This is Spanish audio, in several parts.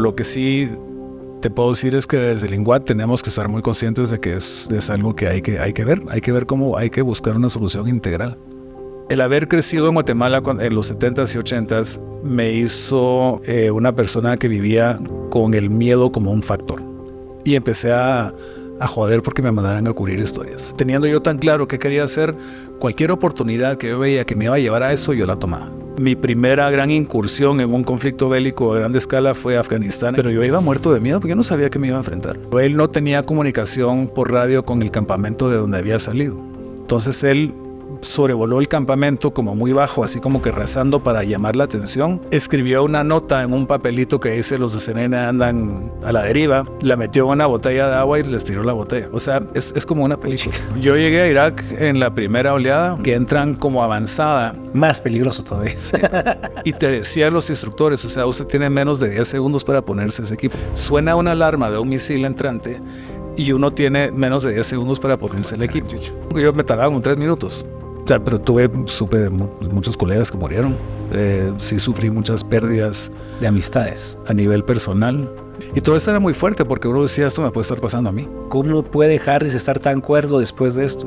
Lo que sí te puedo decir es que desde el INGUAT tenemos que estar muy conscientes de que es algo que hay que ver. Hay que ver cómo hay que buscar una solución integral. El haber crecido en Guatemala en los 70s y 80s me hizo una persona que vivía con el miedo como un factor. Y empecé a joder porque me mandaran a cubrir historias. Teniendo yo tan claro qué quería hacer, cualquier oportunidad que yo veía que me iba a llevar a eso, yo la tomaba. Mi primera gran incursión en un conflicto bélico a grande escala fue Afganistán, pero yo iba muerto de miedo porque yo no sabía qué me iba a enfrentar. Él no tenía comunicación por radio con el campamento de donde había salido. Entonces él sobrevoló el campamento como muy bajo, así como que rezando para llamar la atención. Escribió una nota en un papelito que dice: los de CNN andan a la deriva. La metió en una botella de agua y les tiró la botella. O sea, es como una película. Yo llegué a Irak en la primera oleada, que entran como avanzada. Más peligroso todavía. Y te decían los instructores, o sea, usted tiene menos de 10 segundos para ponerse ese equipo. Suena una alarma de un misil entrante y uno tiene menos de 10 segundos para ponerse el equipo. Yo me tardaba como 3 minutos. O sea, pero supe de muchos colegas que murieron. Sí sufrí muchas pérdidas de amistades a nivel personal. Y todo eso era muy fuerte porque uno decía: esto me puede estar pasando a mí. ¿Cómo puede Harris estar tan cuerdo después de esto?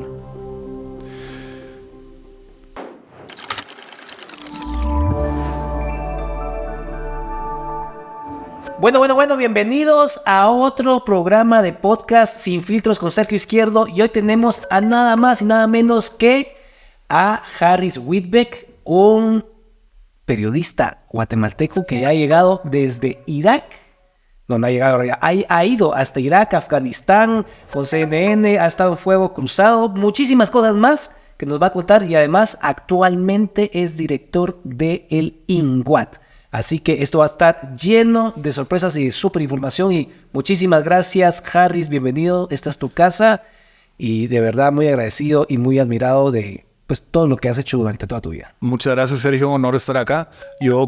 Bueno, bienvenidos a otro programa de podcast Sin Filtros con Sergio Izquierdo. Y hoy tenemos a nada más y nada menos que a Harris Whitbeck, un periodista guatemalteco que ha llegado desde Irak. No ha llegado, ha ido hasta Irak, Afganistán, con CNN, ha estado en fuego cruzado, muchísimas cosas más que nos va a contar, y además actualmente es director del INGUAT. Así que esto va a estar lleno de sorpresas y de súper información. Y muchísimas gracias, Harris, bienvenido, esta es tu casa. Y de verdad muy agradecido y muy admirado de todo lo que has hecho durante toda tu vida. Muchas gracias, Sergio, un honor estar acá. Yo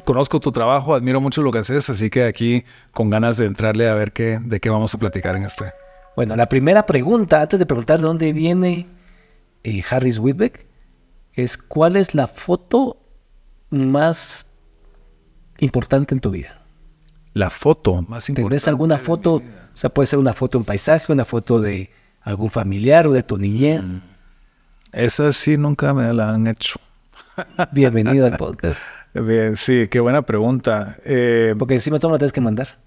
conozco tu trabajo, admiro mucho lo que haces, así que aquí con ganas de entrarle a ver de qué vamos a platicar en este. Bueno, la primera pregunta, antes de preguntar de dónde viene Harris Whitbeck, es: ¿cuál es la foto más importante en tu vida? La foto más importante. ¿Tienes alguna foto? O sea, puede ser una foto de un paisaje, una foto de algún familiar o de tu niñez. Esa sí nunca me la han hecho. Bienvenido al podcast. Bien, sí, qué buena pregunta. Porque encima tú me la tienes que mandar.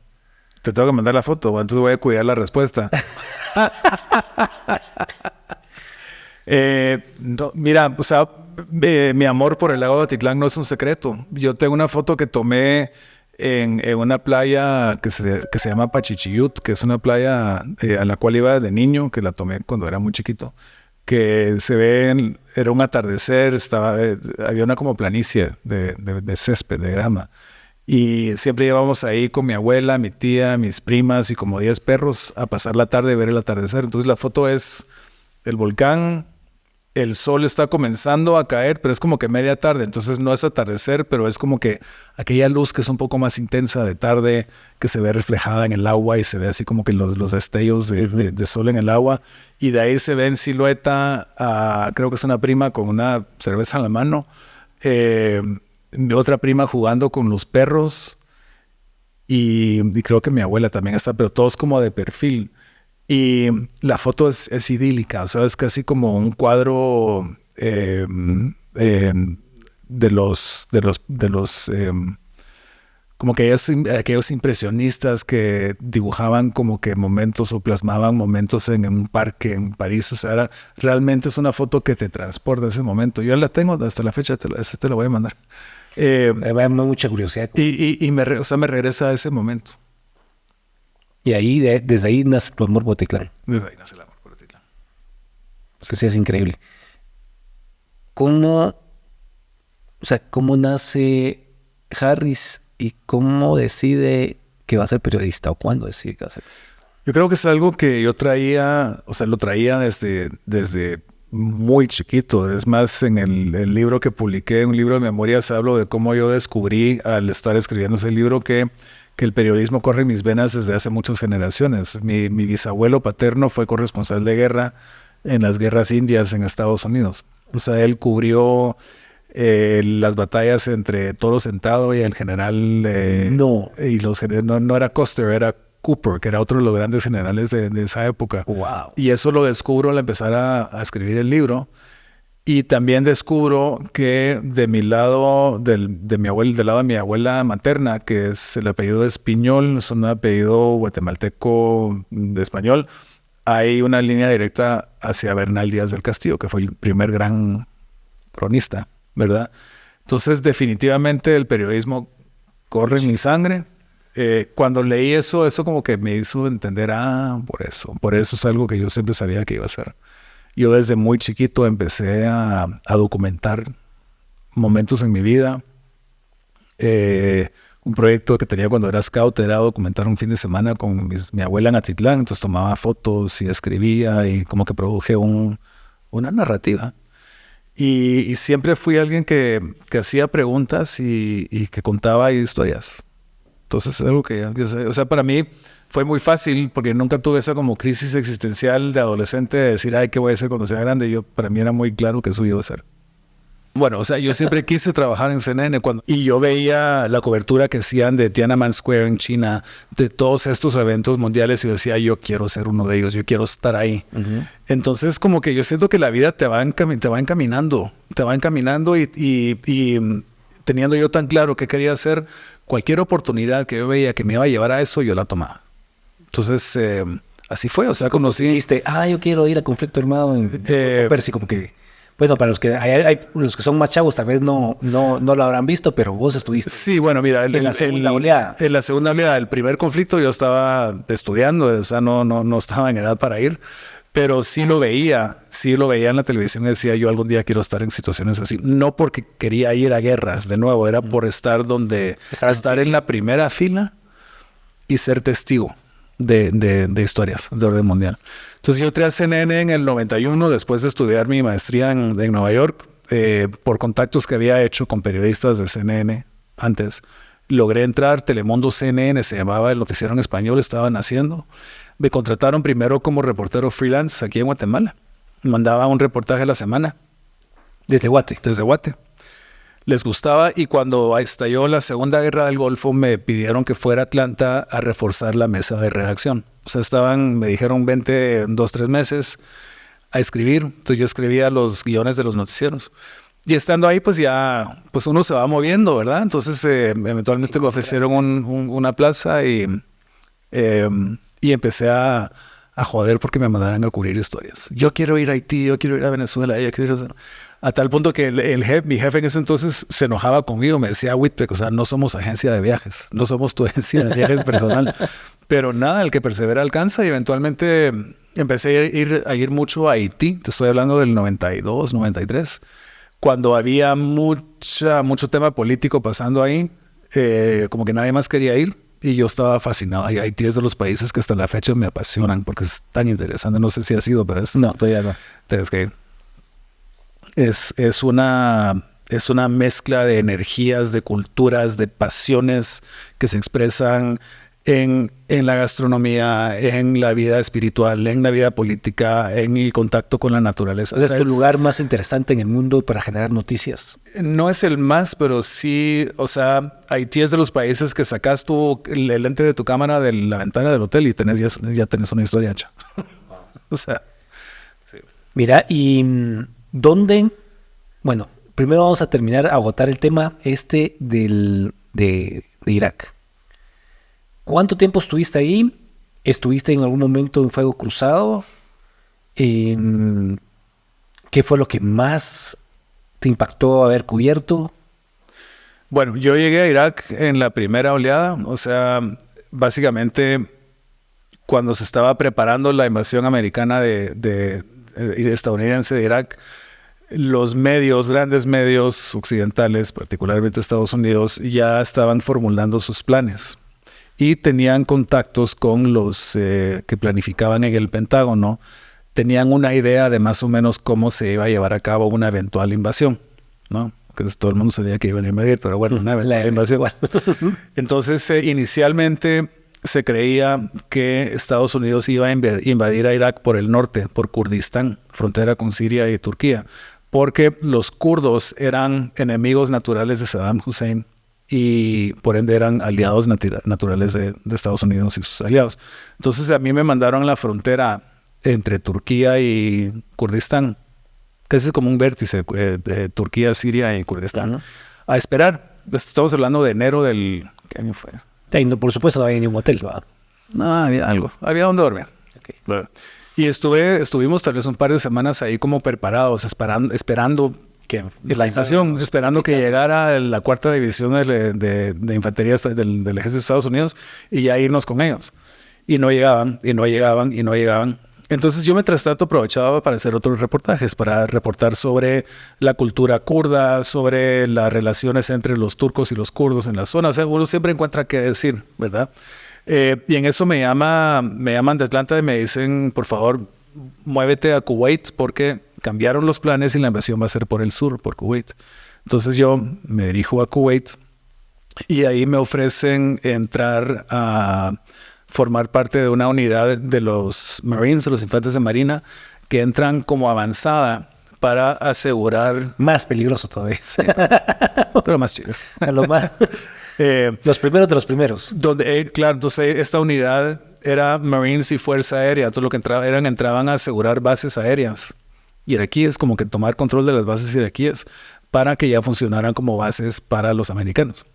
Te tengo que mandar la foto, entonces voy a cuidar la respuesta. No, mira, o sea, mi amor por el lago de Atitlán no es un secreto. Yo tengo una foto que tomé en una playa que se llama Pachichiyut, que es una playa a la cual iba de niño, que la tomé cuando era muy chiquito, que se ve, era un atardecer, había una como planicie de césped, de grama. Y siempre íbamos ahí con mi abuela, mi tía, mis primas y como 10 perros a pasar la tarde y ver el atardecer. Entonces la foto es el volcán. El sol está comenzando a caer, pero es como que media tarde, entonces no es atardecer, pero es como que aquella luz que es un poco más intensa de tarde, que se ve reflejada en el agua y se ve así como que los destellos de sol en el agua, y de ahí se ve en silueta creo que es una prima con una cerveza en la mano, mi otra prima jugando con los perros, y creo que mi abuela también está, pero todos como de perfil. Y la foto es idílica, o sea, es casi como un cuadro de los como que aquellos impresionistas que dibujaban como que momentos o plasmaban momentos en un parque en París. O sea, realmente es una foto que te transporta a ese momento. Yo la tengo hasta la fecha, te la voy a mandar. Me da mucha curiosidad. Y me regresa a ese momento. Y ahí, desde ahí nace tu amor por Atitlán. Desde ahí nace el amor por Atitlán. Es que sí, es increíble. ¿Cómo nace Harris y cómo decide que va a ser periodista, o cuándo decide que va a ser periodista? Yo creo que es algo que yo traía, o sea, lo traía desde muy chiquito. Es más, en el libro que publiqué, un libro de memorias, hablo de cómo yo descubrí al estar escribiendo ese libro que el periodismo corre en mis venas desde hace muchas generaciones. Mi bisabuelo paterno fue corresponsal de guerra en las guerras indias en Estados Unidos. O sea, él cubrió las batallas entre Toro Sentado y el general... No. Y no era Custer, era Cooper, que era otro de los grandes generales de esa época. Wow. Y eso lo descubro al empezar a escribir el libro. Y también descubro que de mi lado, del lado de mi abuela materna, que es el apellido Espiñol, es un apellido guatemalteco de español, hay una línea directa hacia Bernal Díaz del Castillo, que fue el primer gran cronista, ¿verdad? Entonces, definitivamente el periodismo corre en mi sangre. Cuando leí eso como que me hizo entender, por eso es algo que yo siempre sabía que iba a hacer. Yo desde muy chiquito empecé a documentar momentos en mi vida. Un proyecto que tenía cuando era scout era documentar un fin de semana con mi abuela en Atitlán. Entonces tomaba fotos y escribía y como que produje una narrativa. Y siempre fui alguien que hacía preguntas y que contaba historias. Entonces es algo que o sea, para mí fue muy fácil porque nunca tuve esa como crisis existencial de adolescente de decir, ¿qué voy a hacer cuando sea grande? Para mí era muy claro que eso iba a ser. Bueno, o sea, yo siempre quise trabajar en CNN y yo veía la cobertura que hacían de Tiananmen Square en China, de todos estos eventos mundiales y yo decía, yo quiero ser uno de ellos, yo quiero estar ahí. Uh-huh. Entonces, como que yo siento que la vida te va encaminando y teniendo yo tan claro qué quería hacer, cualquier oportunidad que yo veía que me iba a llevar a eso, yo la tomaba. Entonces, así fue, o sea, conocí... Dijiste, yo quiero ir a conflicto armado en Percy, como que... Bueno, para los que hay los que son más chavos, tal vez no lo habrán visto, pero vos estuviste. Sí, bueno, mira, en la segunda oleada. En la segunda oleada, el primer conflicto, yo estaba estudiando, o sea, no estaba en edad para ir, pero sí lo veía en la televisión y decía, yo algún día quiero estar en situaciones así. No porque quería ir a guerras, de nuevo, era por estar estar en la primera fila y ser testigo de historias de orden mundial. Entonces yo entré a CNN en el 91 después de estudiar mi maestría en Nueva York por contactos que había hecho con periodistas de CNN antes. Logré entrar, Telemundo CNN se llamaba, el noticiero en español, estaban haciendo. Me contrataron primero como reportero freelance aquí en Guatemala. Mandaba un reportaje a la semana. Desde Guate. Desde Guate. Les gustaba y cuando estalló la Segunda Guerra del Golfo me pidieron que fuera a Atlanta a reforzar la mesa de redacción. O sea, me dijeron 2-3 meses a escribir. Entonces yo escribía los guiones de los noticieros. Y estando ahí, pues ya, pues uno se va moviendo, ¿verdad? Entonces eventualmente me ofrecieron una plaza y empecé a joder porque me mandaran a cubrir historias. Yo quiero ir a Haití, yo quiero ir a Venezuela, yo quiero ir a tal punto que mi jefe en ese entonces se enojaba conmigo, me decía, Whitbeck, o sea, no somos agencia de viajes, no somos tu agencia de viajes personal. Pero nada, el que persevera alcanza y eventualmente empecé a ir mucho a Haití, te estoy hablando del 92, 93, cuando había mucho tema político pasando ahí, como que nadie más quería ir. Y yo estaba fascinado. Y Haití es de los países que hasta la fecha me apasionan porque es tan interesante. No sé si ha sido, pero es... No, todavía no. Tienes que ir. Es una mezcla de energías, de culturas, de pasiones que se expresan en la gastronomía, en la vida espiritual, en la vida política, en el contacto con la naturaleza. O sea, es tu lugar más interesante en el mundo para generar noticias. No es el más, pero sí, o sea, Haití es de los países que sacas el lente de tu cámara de la ventana del hotel y ya tenés una historia hecha. O sea, sí. Mira, ¿y dónde? Bueno, primero vamos a agotar el tema de Irak. ¿Cuánto tiempo estuviste ahí? ¿Estuviste en algún momento en fuego cruzado? ¿Qué fue lo que más te impactó haber cubierto? Bueno, yo llegué a Irak en la primera oleada. O sea, básicamente cuando se estaba preparando la invasión americana estadounidense de Irak, los grandes medios occidentales, particularmente Estados Unidos, ya estaban formulando sus planes. Y tenían contactos con los que planificaban en el Pentágono. Tenían una idea de más o menos cómo se iba a llevar a cabo una eventual invasión, ¿no? Que todo el mundo sabía que iban a invadir, pero bueno, una eventual invasión. Entonces, inicialmente se creía que Estados Unidos iba a invadir a Irak por el norte, por Kurdistán, frontera con Siria y Turquía, porque los kurdos eran enemigos naturales de Saddam Hussein y por ende eran aliados naturales de Estados Unidos y sus aliados. Entonces a mí me mandaron a la frontera entre Turquía y Kurdistán, que es como un vértice de Turquía, Siria y Kurdistán, a esperar. Estamos hablando de enero del... ¿Qué año fue? Sí, no, por supuesto no había ni un hotel, ¿verdad? No, había algo. Había donde dormir. Okay. Bueno, y estuvimos tal vez un par de semanas ahí como preparados, esperando que la invasión, esperando que llegara la 4ª división de infantería del ejército de Estados Unidos y ya irnos con ellos. Y no llegaban, y no llegaban, y no llegaban. Entonces yo mientras tanto aprovechaba para hacer otros reportajes, para reportar sobre la cultura kurda, sobre las relaciones entre los turcos y los kurdos en la zona. O sea, uno siempre encuentra qué decir, ¿verdad? Y en eso me llaman de Atlanta y me dicen, por favor, muévete a Kuwait porque cambiaron los planes y la invasión va a ser por el sur, por Kuwait. Entonces yo me dirijo a Kuwait y ahí me ofrecen entrar a formar parte de una unidad de los Marines, de los infantes de marina, que entran como avanzada para asegurar... Más peligroso todavía. Sí, pero más chido. Los primeros de los primeros. Claro, entonces esta unidad era Marines y Fuerza Aérea. Entonces lo que entraban a asegurar bases aéreas iraquíes, como que tomar control de las bases iraquíes para que ya funcionaran como bases para los americanos.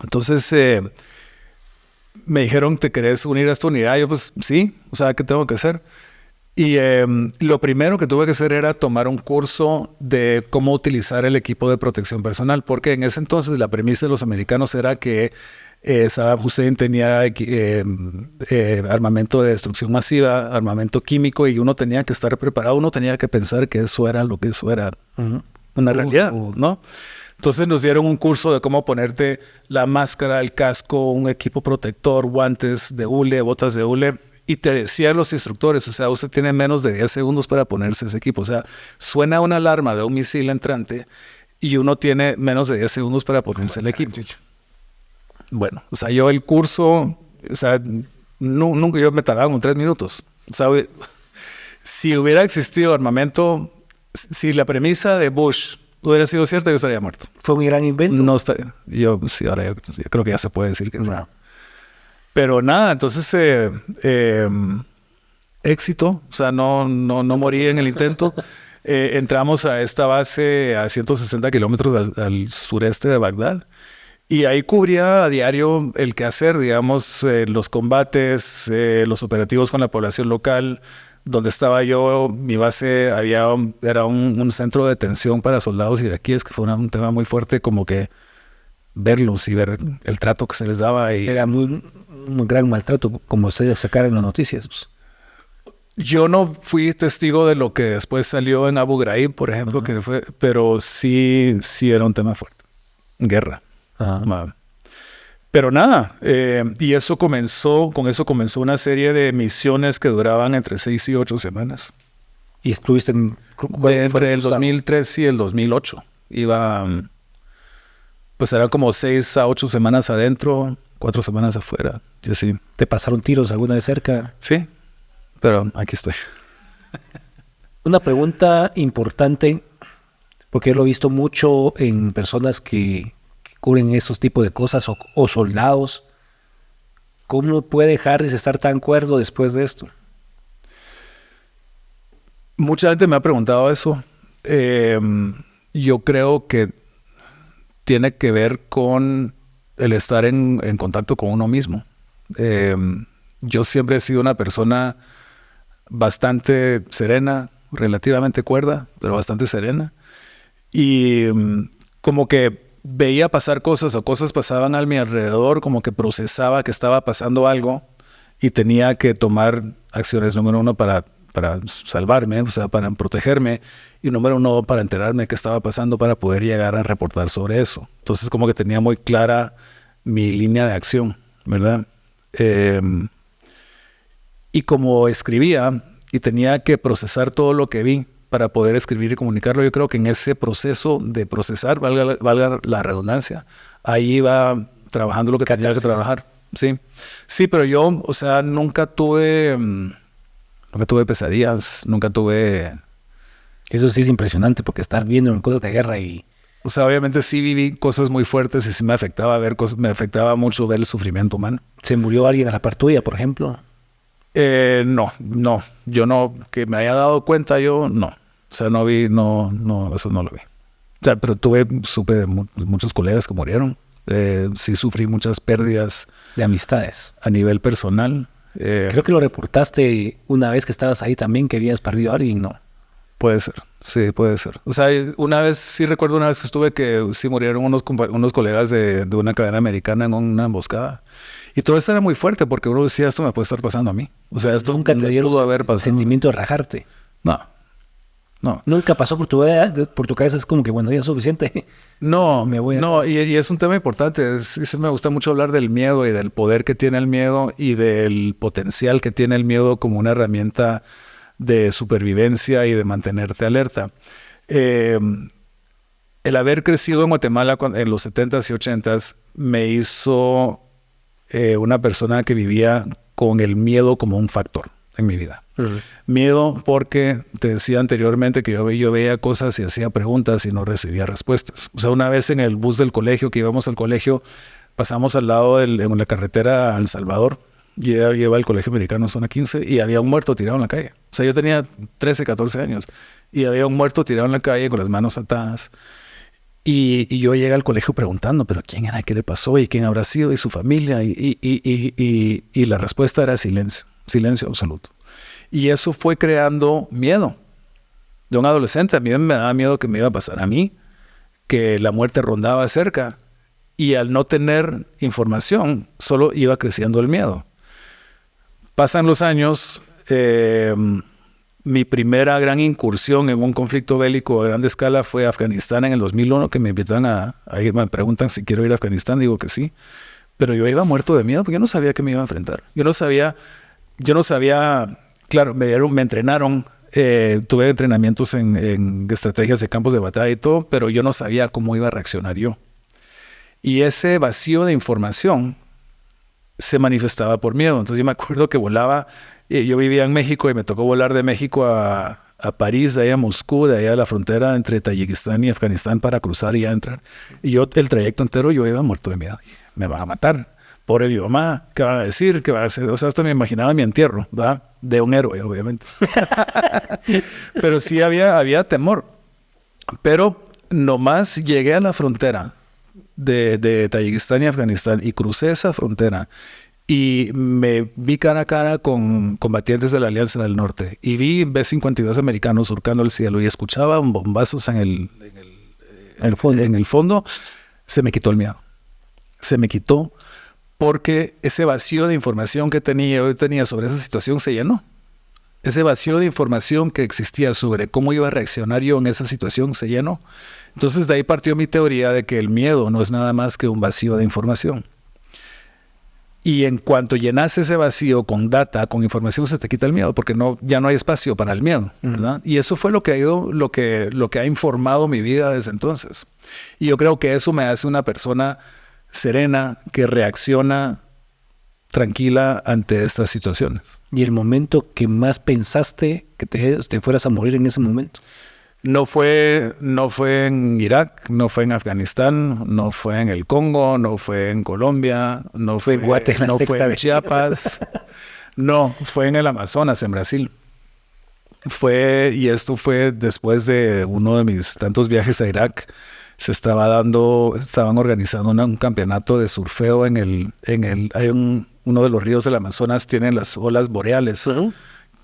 Entonces me dijeron, ¿te querés unir a esta unidad? Yo pues sí, o sea, ¿qué tengo que hacer? Y lo primero que tuve que hacer era tomar un curso de cómo utilizar el equipo de protección personal, porque en ese entonces la premisa de los americanos era que Saddam Hussein tenía armamento de destrucción masiva, armamento químico, y uno tenía que estar preparado, uno tenía que pensar que eso era lo que eso era, una realidad, ¿no? Entonces nos dieron un curso de cómo ponerte la máscara, el casco, un equipo protector, guantes de hule, botas de hule. Y te decían los instructores, o sea, usted tiene menos de 10 segundos para ponerse ese equipo. O sea, suena una alarma de un misil entrante y uno tiene menos de 10 segundos para ponerse el equipo. Bueno, o sea, yo el curso, o sea, nunca yo me tardaba como 3 minutos. O sea, si hubiera existido armamento, si la premisa de Bush hubiera sido cierta, yo estaría muerto. ¿Fue un gran invento? No estaría. Yo, sí, ahora yo creo que ya se puede decir que sí. Pero nada, entonces éxito, o sea, no morí en el intento. Entramos a esta base a 160 kilómetros al sureste de Bagdad y ahí cubría a diario el quehacer, digamos, los combates, los operativos con la población local. Donde estaba yo, mi base era un centro de detención para soldados iraquíes, que fue un tema muy fuerte, como que verlos y ver el trato que se les daba. Y era un gran maltrato, como se sacaron en las noticias. Yo no fui testigo de lo que después salió en Abu Ghraib, por ejemplo, que fue, pero sí era un tema fuerte. Guerra. Pero nada, y con eso comenzó una serie de misiones que duraban entre 6 y 8 semanas. ¿Y estuviste entre el 2003 y el 2008? Pues eran como 6 a 8 semanas adentro, 4 semanas afuera. Y así. ¿Te pasaron tiros alguna de cerca? Sí, pero aquí estoy. Una pregunta importante, porque yo lo he visto mucho en personas que cubren esos tipos de cosas o soldados. ¿Cómo puede Harris estar tan cuerdo después de esto? Mucha gente me ha preguntado eso. Yo creo que tiene que ver con el estar en contacto con uno mismo. Yo siempre he sido una persona bastante serena, relativamente cuerda, pero bastante serena. Y como que veía pasar cosas o cosas pasaban a mi alrededor, como que procesaba que estaba pasando algo y tenía que tomar acciones, número 1, para salvarme, o sea, para protegerme, y número 2, para enterarme de qué estaba pasando para poder llegar a reportar sobre eso. Entonces como que tenía muy clara mi línea de acción, ¿verdad? Y como escribía y tenía que procesar todo lo que vi para poder escribir y comunicarlo, yo creo que en ese proceso de procesar, valga la redundancia, ahí iba trabajando lo que tenía que trabajar. Sí, pero yo, o sea, nunca tuve pesadillas, nunca tuve... Eso sí es impresionante porque estar viendo en cosas de guerra y... O sea, obviamente sí viví cosas muy fuertes y sí me afectaba ver cosas, me afectaba mucho ver el sufrimiento humano. ¿Se murió alguien a la par tuya, por ejemplo? No, yo no, que me haya dado cuenta yo, no. O sea, no vi, no, eso no lo vi. O sea, pero supe de muchos colegas que murieron. Sí sufrí muchas pérdidas. De amistades. A nivel personal. Creo que lo reportaste una vez que estabas ahí también, que habías perdido a alguien, ¿no? Puede ser, sí, puede ser. O sea, recuerdo una vez que estuve que sí murieron unos colegas de una cadena americana en una emboscada. Y todo esto era muy fuerte porque uno decía, esto me puede estar pasando a mí. O sea, esto nunca te dieron sentimiento de rajarte. No. Nunca pasó por tu cabeza, es como que bueno, ya es suficiente. Y es un tema importante. Me gusta mucho hablar del miedo y del poder que tiene el miedo y del potencial que tiene el miedo como una herramienta de supervivencia y de mantenerte alerta. El haber crecido en Guatemala en los 70s y 80s me hizo una persona que vivía con el miedo como un factor en mi vida. Uh-huh. Miedo porque te decía anteriormente que yo veía cosas y hacía preguntas y no recibía respuestas. O sea, una vez en el bus del colegio, que íbamos al colegio, pasamos al lado en la carretera a El Salvador. Yo iba al colegio americano zona 15 y había un muerto tirado en la calle. O sea, yo tenía 13, 14 años y había un muerto tirado en la calle con las manos atadas. Y yo llegué al colegio preguntando, ¿pero quién era? ¿Qué le pasó? ¿Y quién habrá sido? ¿Y su familia? Y la respuesta era silencio absoluto. Y eso fue creando miedo. De un adolescente, a mí me daba miedo que me iba a pasar a mí, que la muerte rondaba cerca. Y al no tener información, solo iba creciendo el miedo. Pasan los años, mi primera gran incursión en un conflicto bélico a gran escala fue Afganistán en el 2001, que me invitan a ir, me preguntan si quiero ir a Afganistán, digo que sí. Pero yo iba muerto de miedo porque yo no sabía qué me iba a enfrentar. Yo no sabía, claro, me entrenaron, tuve entrenamientos en estrategias de campos de batalla y todo, pero yo no sabía cómo iba a reaccionar yo. Y ese vacío de información se manifestaba por miedo. Entonces yo me acuerdo que volaba, yo vivía en México y me tocó volar de México a París, de ahí a Moscú, de ahí a la frontera entre Tayikistán y Afganistán para cruzar y entrar. Y yo el trayecto entero yo iba muerto de miedo. Me van a matar. Pobre mi mamá, ¿qué van a decir? ¿Qué van a hacer? O sea, hasta me imaginaba mi entierro, ¿verdad? De un héroe, obviamente. Pero sí había temor. Pero nomás llegué a la frontera de Tayikistán y Afganistán y crucé esa frontera y me vi cara a cara con combatientes de la Alianza del Norte y vi B-52 americanos surcando el cielo y escuchaba bombazos en el fondo. Se me quitó el miedo. Se me quitó porque ese vacío de información que yo tenía sobre esa situación se llenó. Ese vacío de información que existía sobre cómo iba a reaccionar yo en esa situación se llenó. Entonces de ahí partió mi teoría de que el miedo no es nada más que un vacío de información. Y en cuanto llenas ese vacío con data, con información, se te quita el miedo, porque ya no hay espacio para el miedo, ¿verdad? Y eso fue lo que ha informado mi vida desde entonces. Y yo creo que eso me hace una persona serena que reacciona tranquila ante estas situaciones. ¿Y el momento que más pensaste que te fueras a morir en ese momento? No fue en Irak, no fue en Afganistán, no fue en el Congo, no fue en Colombia, no fue en Chiapas, no, fue en el Amazonas, en Brasil. Y esto fue después de uno de mis tantos viajes a Irak. Estaban organizando un campeonato de surfeo uno de los ríos del Amazonas tienen las olas boreales. ¿Uh-huh?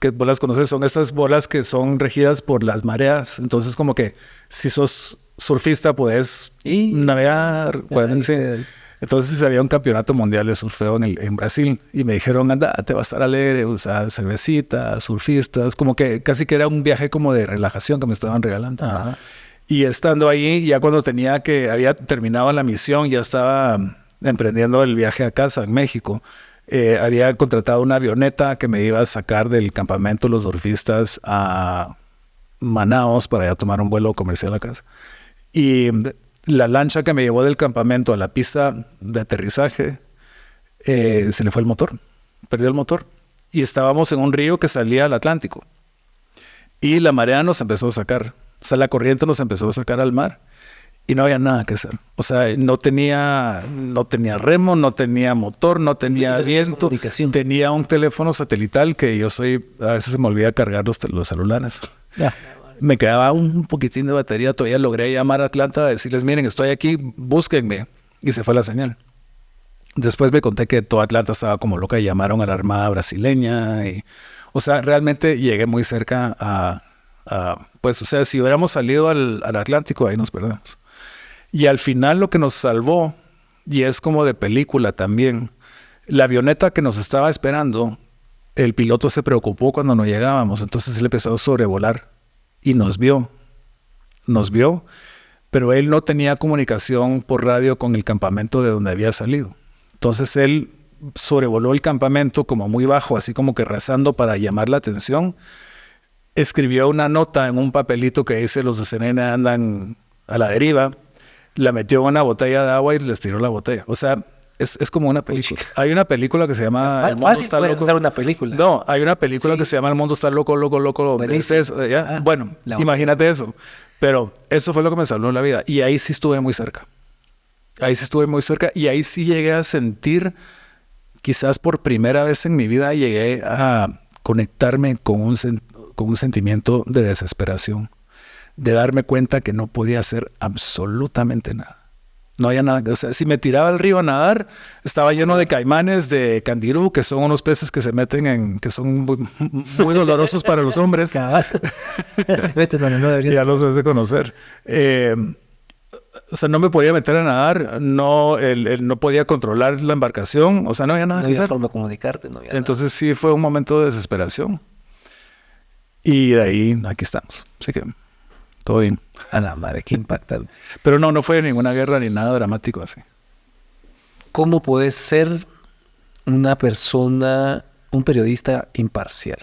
Que vos las conoces, son estas bolas que son regidas por las mareas. Entonces, como que si sos surfista, podés navegar. Entonces, había un campeonato mundial de surfeo en Brasil. Y me dijeron, anda, te va a estar alegre, usar cervecita, surfistas. Como que casi que era un viaje como de relajación que me estaban regalando. Ajá. Y estando ahí, ya cuando había terminado la misión, ya estaba emprendiendo el viaje a casa en México. Había contratado una avioneta que me iba a sacar del campamento los surfistas a Manaos para ya tomar un vuelo comercial a casa. Y la lancha que me llevó del campamento a la pista de aterrizaje se le fue el motor, perdió el motor. Y estábamos en un río que salía al Atlántico. Y la marea nos empezó a sacar. O sea, la corriente nos empezó a sacar al mar. Y no había nada que hacer. O sea, no tenía remo, no tenía motor, no tenía viento. Tenía un teléfono satelital que a veces se me olvida cargar los celulares. Me quedaba un poquitín de batería. Todavía logré llamar a Atlanta a decirles, miren, estoy aquí, búsquenme. Y se fue la señal. Después me conté que toda Atlanta estaba como loca y llamaron a la Armada brasileña. O sea, realmente llegué muy cerca pues, o sea, si hubiéramos salido al Atlántico, ahí nos perdemos. Y al final lo que nos salvó, y es como de película también, la avioneta que nos estaba esperando, el piloto se preocupó cuando no llegábamos, entonces él empezó a sobrevolar y nos vio, pero él no tenía comunicación por radio con el campamento de donde había salido. Entonces él sobrevoló el campamento como muy bajo, así como que rezando para llamar la atención. Escribió una nota en un papelito que dice los de CNN andan a la deriva. La metió en una botella de agua y les tiró la botella. O sea, es como una película. Hay una película que se llama El mundo está loco. Hacer una película. No, hay una película que se llama El mundo está loco, loco, loco. Bueno, imagínate eso. Pero eso fue lo que me salvó la vida. Y ahí sí estuve muy cerca. Y ahí sí llegué a sentir, quizás por primera vez en mi vida, llegué a conectarme con un sentimiento de desesperación. De darme cuenta que no podía hacer absolutamente nada. No había nada. O sea, si me tiraba al río a nadar, estaba lleno de caimanes, de candirú, que son unos peces que se meten que son muy dolorosos para los hombres. Se meten donde no deberían. Ya los debes de conocer. O sea, no me podía meter a nadar, no podía controlar la embarcación, o sea, no había nada que hacer. No había forma de comunicarte, no había Entonces sí fue un momento de desesperación. Y de ahí, aquí estamos. Así que todo bien. A la madre, qué impactante. Pero no fue ninguna guerra ni nada dramático así. ¿Cómo puedes ser una persona, un periodista imparcial?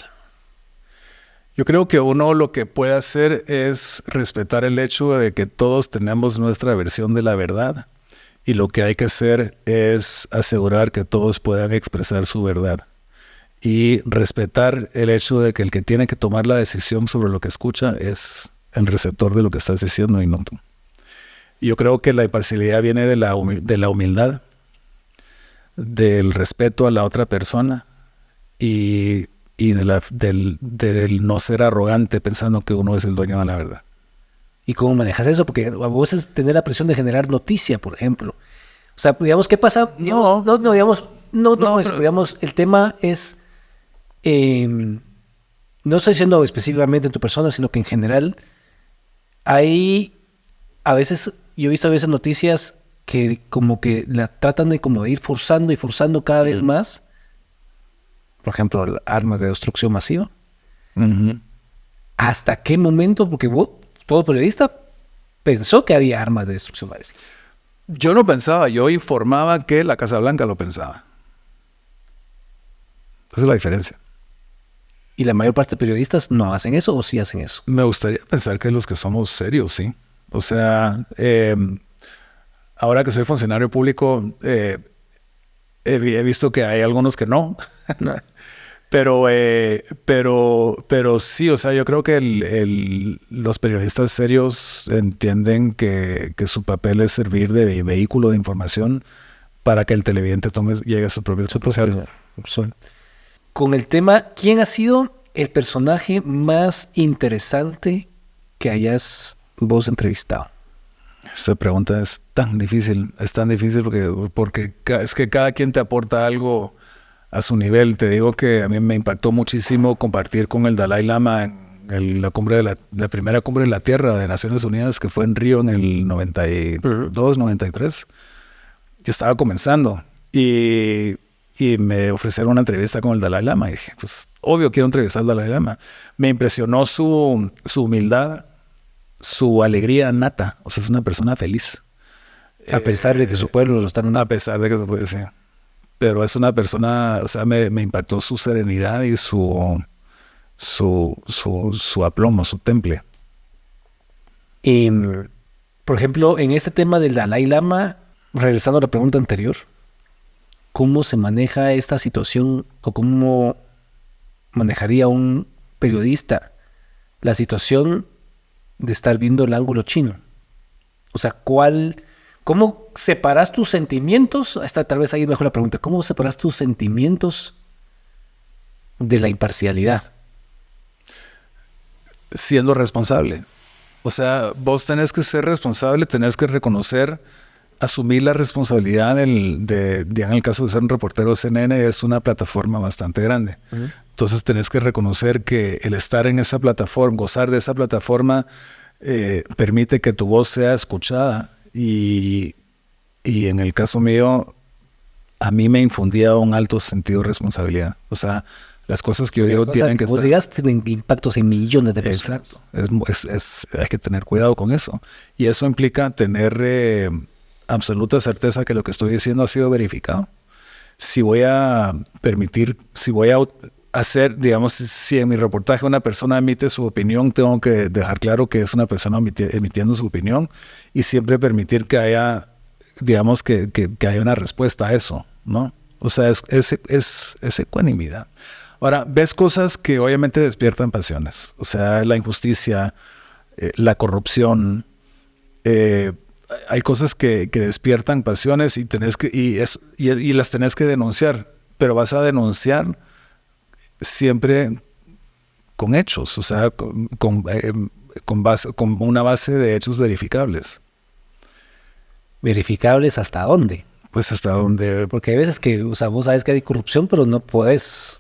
Yo creo que uno lo que puede hacer es respetar el hecho de que todos tenemos nuestra versión de la verdad y lo que hay que hacer es asegurar que todos puedan expresar su verdad y respetar el hecho de que el que tiene que tomar la decisión sobre lo que escucha es el receptor de lo que estás diciendo y no tú. Yo creo que la imparcialidad viene de la humildad, del respeto a la otra persona y del no ser arrogante pensando que uno es el dueño de la verdad. ¿Y cómo manejas eso? Porque a veces tener la presión de generar noticia, por ejemplo. O sea, digamos, ¿qué pasa? Digamos, digamos, el tema es, no estoy diciendo específicamente en tu persona, sino que en general, hay, a veces, yo he visto a veces noticias que como que la tratan de como de ir forzando y forzando cada vez más. Por ejemplo, armas de destrucción masiva. ¿Hasta qué momento? Porque todo periodista pensó que había armas de destrucción masiva. Yo no pensaba, yo informaba que la Casa Blanca lo pensaba. Esa es la diferencia. ¿Y la mayor parte de periodistas no hacen eso o sí hacen eso? Me gustaría pensar que los que somos serios, sí. O sea, ahora que soy funcionario público, he visto que hay algunos que no. Pero sí, o sea, yo creo que los periodistas serios entienden que su papel es servir de vehículo de información para que el televidente llegue a su propio conclusión. Con el tema, ¿quién ha sido el personaje más interesante que hayas vos entrevistado? Esa pregunta es tan difícil porque es que cada quien te aporta algo a su nivel. Te digo que a mí me impactó muchísimo compartir con el Dalai Lama en la primera cumbre de la Tierra de Naciones Unidas, que fue en Río en el 92, 93. Yo estaba comenzando y me ofrecieron una entrevista con el Dalai Lama. Y dije, pues obvio quiero entrevistar al Dalai Lama. Me impresionó su humildad, su alegría nata. O sea, es una persona feliz. A pesar de que su pueblo lo está... A pesar de que su pueblo, sí. Pero es una persona, o sea, me impactó su serenidad y su aplomo, su temple. Por ejemplo, en este tema del Dalai Lama, regresando a la pregunta anterior, ¿cómo se maneja esta situación o cómo manejaría un periodista la situación de estar viendo el ángulo chino. O sea, ¿cómo separas tus sentimientos? Esta tal vez ahí es mejor la pregunta. ¿Cómo separas tus sentimientos de la imparcialidad? Siendo responsable. O sea, vos tenés que ser responsable, tenés que reconocer, asumir la responsabilidad en el caso de ser un reportero de CNN, es una plataforma bastante grande. Entonces tenés que reconocer que el estar en esa plataforma, gozar de esa plataforma, permite que tu voz sea escuchada. Y en el caso mío, a mí me infundía un alto sentido de responsabilidad. O sea, las cosas que yo digo tienen que estar... Vos tienen impactos en millones de personas. Exacto. Hay que tener cuidado con eso. Y eso implica tener absoluta certeza que lo que estoy diciendo ha sido verificado. Si voy a hacer, digamos, si en mi reportaje una persona emite su opinión, tengo que dejar claro que es una persona emitiendo su opinión y siempre permitir que haya, digamos, que haya una respuesta a eso, ¿no? O sea, es ecuanimidad. Ahora, ves cosas que obviamente despiertan pasiones. O sea, la injusticia, la corrupción. Hay cosas que despiertan pasiones y las tenés que denunciar. Pero vas a denunciar siempre con hechos. O sea, con una base de hechos verificables. ¿Verificables hasta dónde? Pues hasta donde... Porque hay veces que, o sea, vos sabes que hay corrupción, pero no podés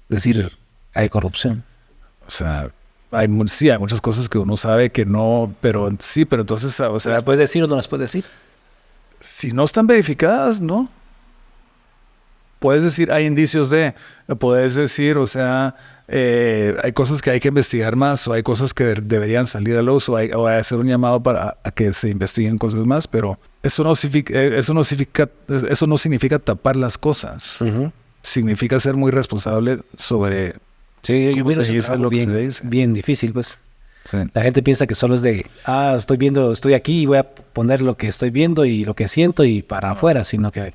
decir hay corrupción. O sea, hay muchas cosas que uno sabe que no, pero entonces, o sea... ¿Las puedes decir o no las puedes decir? Si no están verificadas, ¿no? Puedes decir, hay indicios puedes decir, o sea, hay cosas que hay que investigar más, o hay cosas que deberían salir a luz, o hay hacer un llamado a que se investiguen cosas más, pero eso no significa tapar las cosas. Significa ser muy responsable sobre... Sí, yo pienso que es bien difícil, pues. Sí. La gente piensa que solo es estoy aquí y voy a poner lo que estoy viendo y lo que siento y para afuera, sino que, o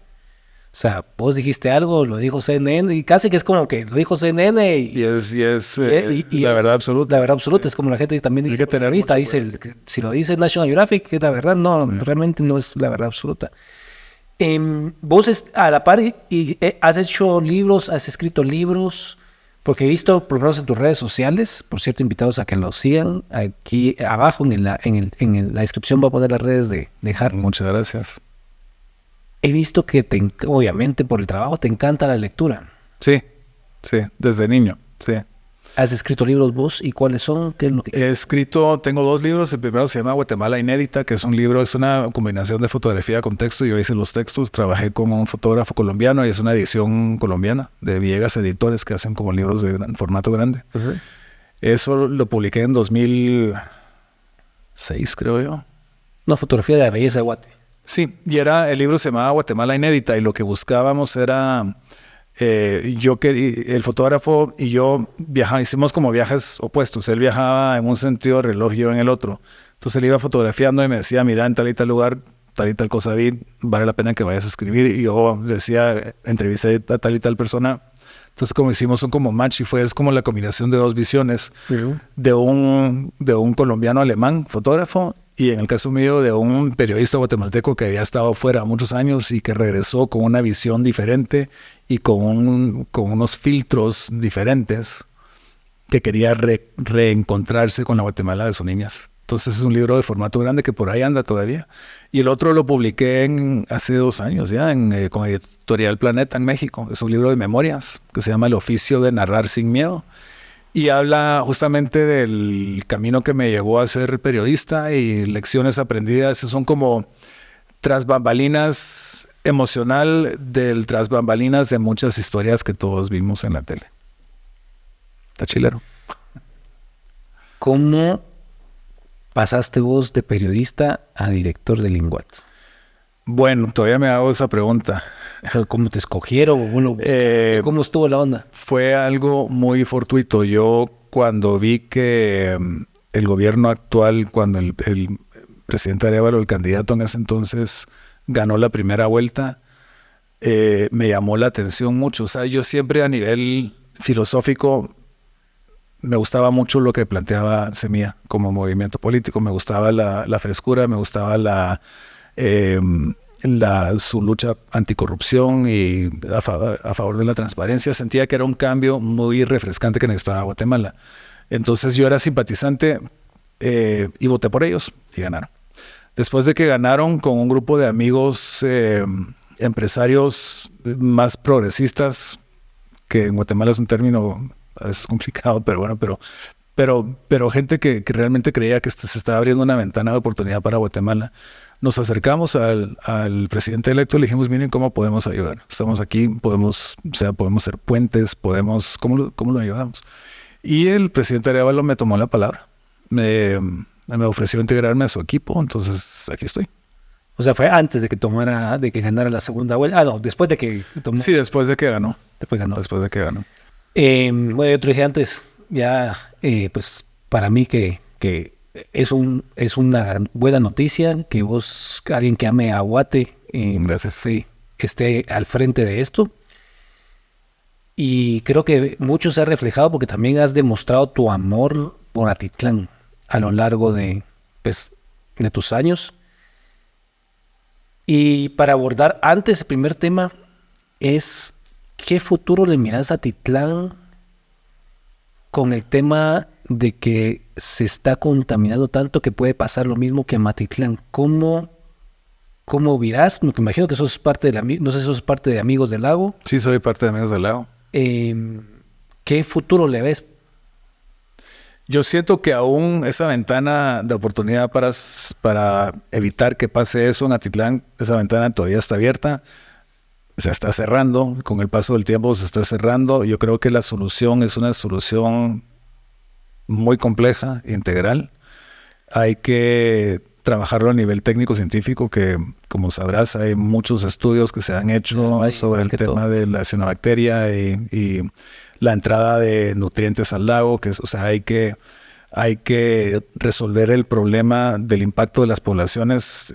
sea, vos dijiste algo, lo dijo CNN y casi que es como que lo dijo CNN y es la verdad absoluta. La verdad absoluta, sí. Es como la gente también dice, que revista dice, si lo dice National Geographic, que la verdad no, sí. Realmente no es la verdad absoluta. Vos a la par has hecho libros, has escrito libros, porque he visto, por lo menos en tus redes sociales, por cierto, invitados a que lo sigan, aquí abajo en la descripción voy a poner las redes de Harry. Muchas gracias. He visto que obviamente por el trabajo te encanta la lectura. Sí, desde niño, sí. ¿Has escrito libros vos y cuáles son? ¿Qué es lo que tengo 2 libros. El primero se llama Guatemala Inédita, que es un libro, es una combinación de fotografía con texto. Yo hice los textos, trabajé como un fotógrafo colombiano y es una edición colombiana de Villegas Editores que hacen como libros de formato grande. Eso lo publiqué en 2006, creo yo. Una fotografía de la belleza de Guate. Sí, y el libro se llamaba Guatemala Inédita y lo que buscábamos era... el fotógrafo y yo hicimos como viajes opuestos. Él viajaba en un sentido del reloj y yo en el otro. Entonces él iba fotografiando y me decía, mira, en tal y tal lugar, tal y tal cosa vi, vale la pena que vayas a escribir. Y yo decía, entrevisté a tal y tal persona. Entonces como hicimos un como match y es como la combinación de 2 visiones de un colombiano alemán fotógrafo y en el caso mío de un periodista guatemalteco que había estado fuera muchos años y que regresó con una visión diferente y con unos filtros diferentes que quería reencontrarse con la Guatemala de sus niñas. Entonces es un libro de formato grande que por ahí anda todavía. Y el otro lo publiqué hace 2 años ya con Editorial Planeta en México. Es un libro de memorias que se llama El oficio de narrar sin miedo. Y habla justamente del camino que me llevó a ser periodista y lecciones aprendidas. Son como tras bambalinas emocional del tras bambalinas de muchas historias que todos vimos en la tele. Está chilero. ¿Cómo pasaste vos de periodista a director de Linguat? Bueno, todavía me hago esa pregunta. ¿Cómo te escogieron? ¿Cómo estuvo la onda? Fue algo muy fortuito. Yo cuando vi que el gobierno actual, cuando el presidente Arévalo, el candidato en ese entonces, ganó la primera vuelta, me llamó la atención mucho. O sea, yo siempre a nivel filosófico me gustaba mucho lo que planteaba Semilla como movimiento político. Me gustaba la frescura, me gustaba su lucha anticorrupción y a favor de la transparencia. Sentía que era un cambio muy refrescante que necesitaba Guatemala. Entonces yo era simpatizante y voté por ellos y ganaron. Después de que ganaron, con un grupo de amigos empresarios más progresistas, que en Guatemala es un término a veces complicado, pero bueno, pero gente que realmente creía que se estaba abriendo una ventana de oportunidad para Guatemala. Nos acercamos al presidente electo y le dijimos, miren, ¿cómo podemos ayudar? Estamos aquí, podemos ser puentes, ¿cómo lo ayudamos? Y el presidente Arevalo me tomó la palabra. Me ofreció integrarme a su equipo, entonces aquí estoy. O sea, fue antes de que ganara la segunda vuelta. Ah, no, después de que tomó. Sí, después de que ganó. Después de que ganó. Bueno, yo te dije antes, ya, pues, para mí que es una buena noticia que vos, alguien que ame a Guate, gracias. Sí, esté al frente de esto. Y creo que mucho se ha reflejado porque también has demostrado tu amor por Atitlán a lo largo de tus años. Y para abordar antes el primer tema es ¿qué futuro le miras a Atitlán con el tema de que se está contaminando tanto que puede pasar lo mismo que en Matitlán? ¿Cómo virás? Me imagino que sos parte no sé si sos parte de Amigos del Lago. Sí, soy parte de Amigos del Lago. ¿Qué futuro le ves? Yo siento que aún esa ventana de oportunidad para evitar que pase eso en Atitlán, esa ventana todavía está abierta. Se está cerrando, con el paso del tiempo se está cerrando. Yo creo que la solución es una solución muy compleja, integral. Hay que trabajarlo a nivel técnico-científico, que como sabrás hay muchos estudios que se han hecho sobre el tema de la cianobacteria y la entrada de nutrientes al lago, hay que resolver el problema del impacto de las poblaciones,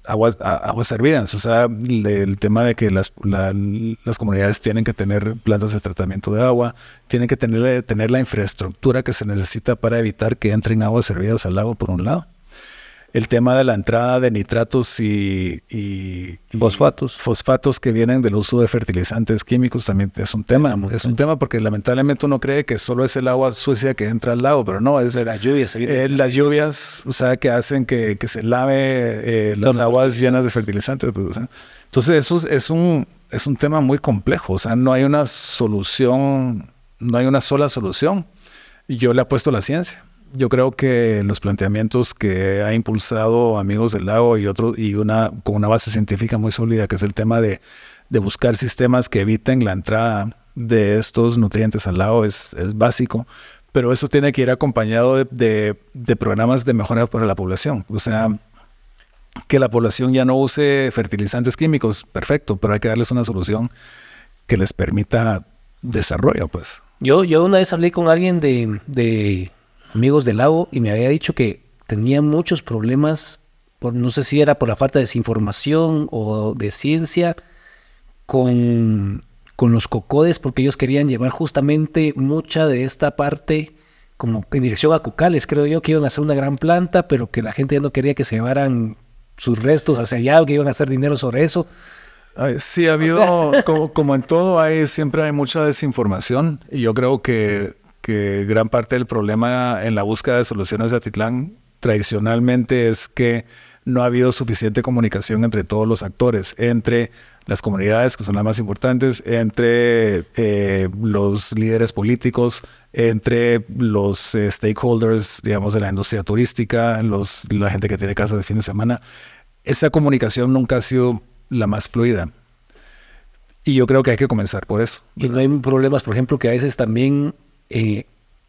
aguas hervidas, el tema de que las comunidades tienen que tener plantas de tratamiento de agua, tienen que tener la infraestructura que se necesita para evitar que entren aguas hervidas al lago, por un lado. El tema de la entrada de nitratos y fosfatos que vienen del uso de fertilizantes químicos también es un tema. Es un tema porque lamentablemente uno cree que solo es el agua sucia que entra al lago, pero no, es de las lluvias. Las lluvias, que hacen que se lave las aguas llenas de fertilizantes. Entonces eso es un tema muy complejo. No hay una solución, no hay una sola solución. Yo le apuesto a la ciencia. Yo creo que los planteamientos que ha impulsado Amigos del Lago con una base científica muy sólida, que es el tema de buscar sistemas que eviten la entrada de estos nutrientes al lago, es básico, pero eso tiene que ir acompañado de programas de mejora para la población. Que la población ya no use fertilizantes químicos, perfecto, pero hay que darles una solución que les permita desarrollo, pues. Yo una vez hablé con alguien de Amigos del Lago y me había dicho que tenía muchos problemas, no sé si era por la falta de desinformación o de ciencia, con los cocodes, porque ellos querían llevar justamente mucha de esta parte como en dirección a Cocales, creo yo, que iban a hacer una gran planta, pero que la gente ya no quería que se llevaran sus restos hacia allá, que iban a hacer dinero sobre eso. Sí, ha habido, como en todo, siempre hay mucha desinformación, y yo creo que gran parte del problema en la búsqueda de soluciones de Atitlán tradicionalmente es que no ha habido suficiente comunicación entre todos los actores, entre las comunidades, que son las más importantes, entre los líderes políticos, entre los stakeholders, digamos, de la industria turística, la gente que tiene casas de fin de semana. Esa comunicación nunca ha sido la más fluida. Y yo creo que hay que comenzar por eso. Y no hay problemas, por ejemplo, que a veces también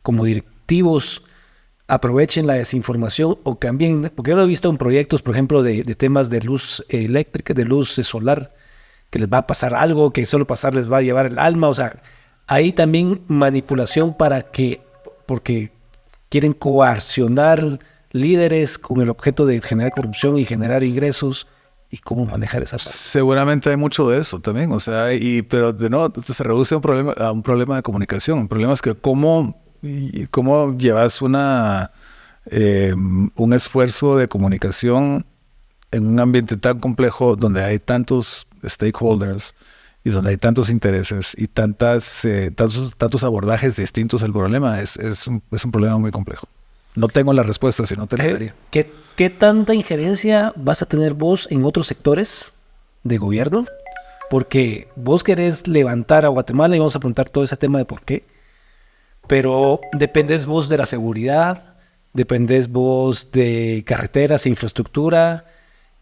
como directivos aprovechen la desinformación o cambien, porque yo lo he visto en proyectos, por ejemplo, de temas de luz eléctrica, de luz solar, que les va a pasar algo, que solo pasar les va a llevar el alma. Hay también manipulación porque quieren coaccionar líderes con el objeto de generar corrupción y generar ingresos. ¿Y cómo manejar esa parte? Seguramente hay mucho de eso también, pero de nuevo se reduce a un problema de comunicación. El problema es que cómo cómo llevas un esfuerzo de comunicación en un ambiente tan complejo donde hay tantos stakeholders y donde hay tantos intereses y tantos abordajes distintos al problema. Es un problema muy complejo. No tengo la respuesta, si no te la daría. ¿Qué tanta injerencia vas a tener vos en otros sectores de gobierno? Porque vos querés levantar a Guatemala y vamos a preguntar todo ese tema de por qué. Pero dependés vos de la seguridad, dependés vos de carreteras, infraestructura,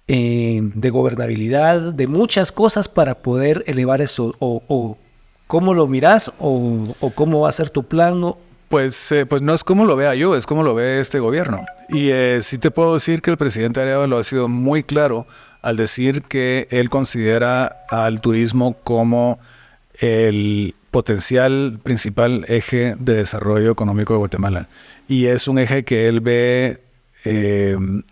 de gobernabilidad, de muchas cosas para poder elevar eso. O cómo lo mirás o cómo va a ser tu plan. Pues no es como lo vea yo, es como lo ve este gobierno. Y sí te puedo decir que el presidente Arevalo ha sido muy claro al decir que él considera al turismo como el potencial principal eje de desarrollo económico de Guatemala. Y es un eje que él ve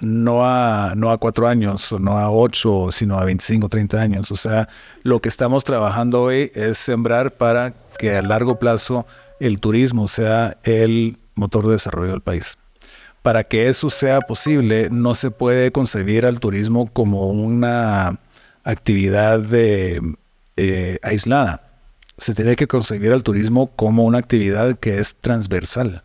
no a 4 años, o no a 8, sino a 25, 30 años. O sea, lo que estamos trabajando hoy es sembrar para que a largo plazo el turismo sea el motor de desarrollo del país. Para que eso sea posible, no se puede concebir al turismo como una actividad aislada. Se tiene que concebir al turismo como una actividad que es transversal.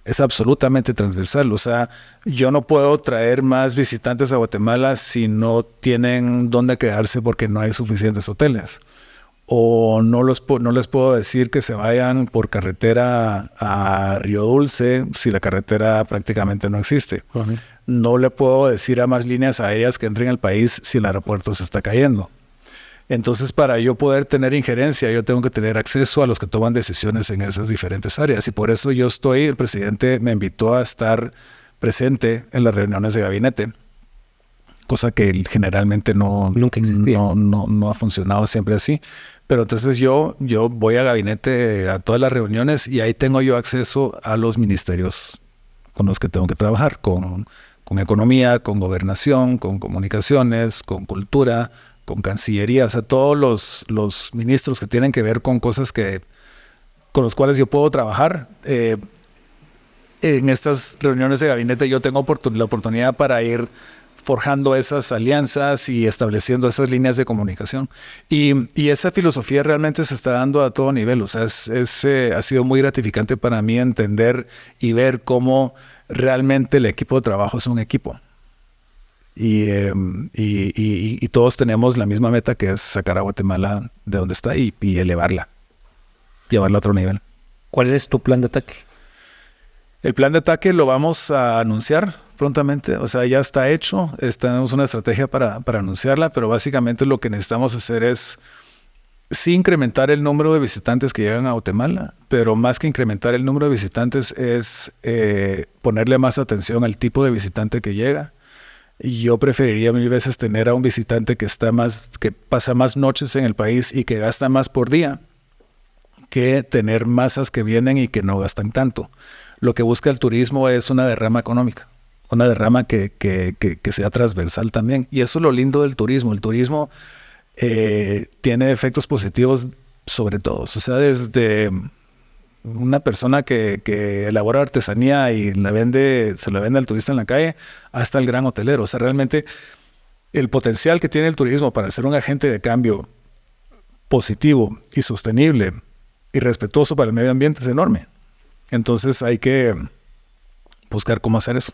Es absolutamente transversal. O sea, yo no puedo traer más visitantes a Guatemala si no tienen dónde quedarse porque no hay suficientes hoteles. O no les puedo decir que se vayan por carretera a Río Dulce si la carretera prácticamente no existe. Uh-huh. No le puedo decir a más líneas aéreas que entren al país si el aeropuerto se está cayendo. Entonces, para yo poder tener injerencia, yo tengo que tener acceso a los que toman decisiones en esas diferentes áreas. Y por eso el presidente me invitó a estar presente en las reuniones de gabinete, cosa que generalmente nunca existía. No ha funcionado siempre así. Pero entonces yo voy a gabinete a todas las reuniones y ahí tengo yo acceso a los ministerios con los que tengo que trabajar, con economía, con gobernación, con comunicaciones, con cultura, con Cancillería, o sea, todos los ministros que tienen que ver con cosas con los cuales yo puedo trabajar. En estas reuniones de gabinete yo tengo la oportunidad para ir forjando esas alianzas y estableciendo esas líneas de comunicación. Y esa filosofía realmente se está dando a todo nivel. O sea, ha sido muy gratificante para mí entender y ver cómo realmente el equipo de trabajo es un equipo. Y todos tenemos la misma meta, que es sacar a Guatemala de donde está y elevarla, llevarla a otro nivel. ¿Cuál es tu plan de ataque? El plan de ataque lo vamos a anunciar prontamente, o sea, ya está hecho, tenemos una estrategia para anunciarla, pero básicamente lo que necesitamos hacer es sí incrementar el número de visitantes que llegan a Guatemala, pero más que incrementar el número de visitantes es ponerle más atención al tipo de visitante que llega. Y yo preferiría 1000 veces tener a un visitante que pasa más noches en el país y que gasta más por día, que tener masas que vienen y que no gastan tanto. Lo que busca el turismo es una derrama económica, una derrama que sea transversal también. Y eso es lo lindo del turismo. El turismo tiene efectos positivos sobre todos. O sea, desde una persona que elabora artesanía y se la vende al turista en la calle, hasta el gran hotelero. O sea, realmente el potencial que tiene el turismo para ser un agente de cambio positivo y sostenible y respetuoso para el medio ambiente es enorme. Entonces hay que buscar cómo hacer eso.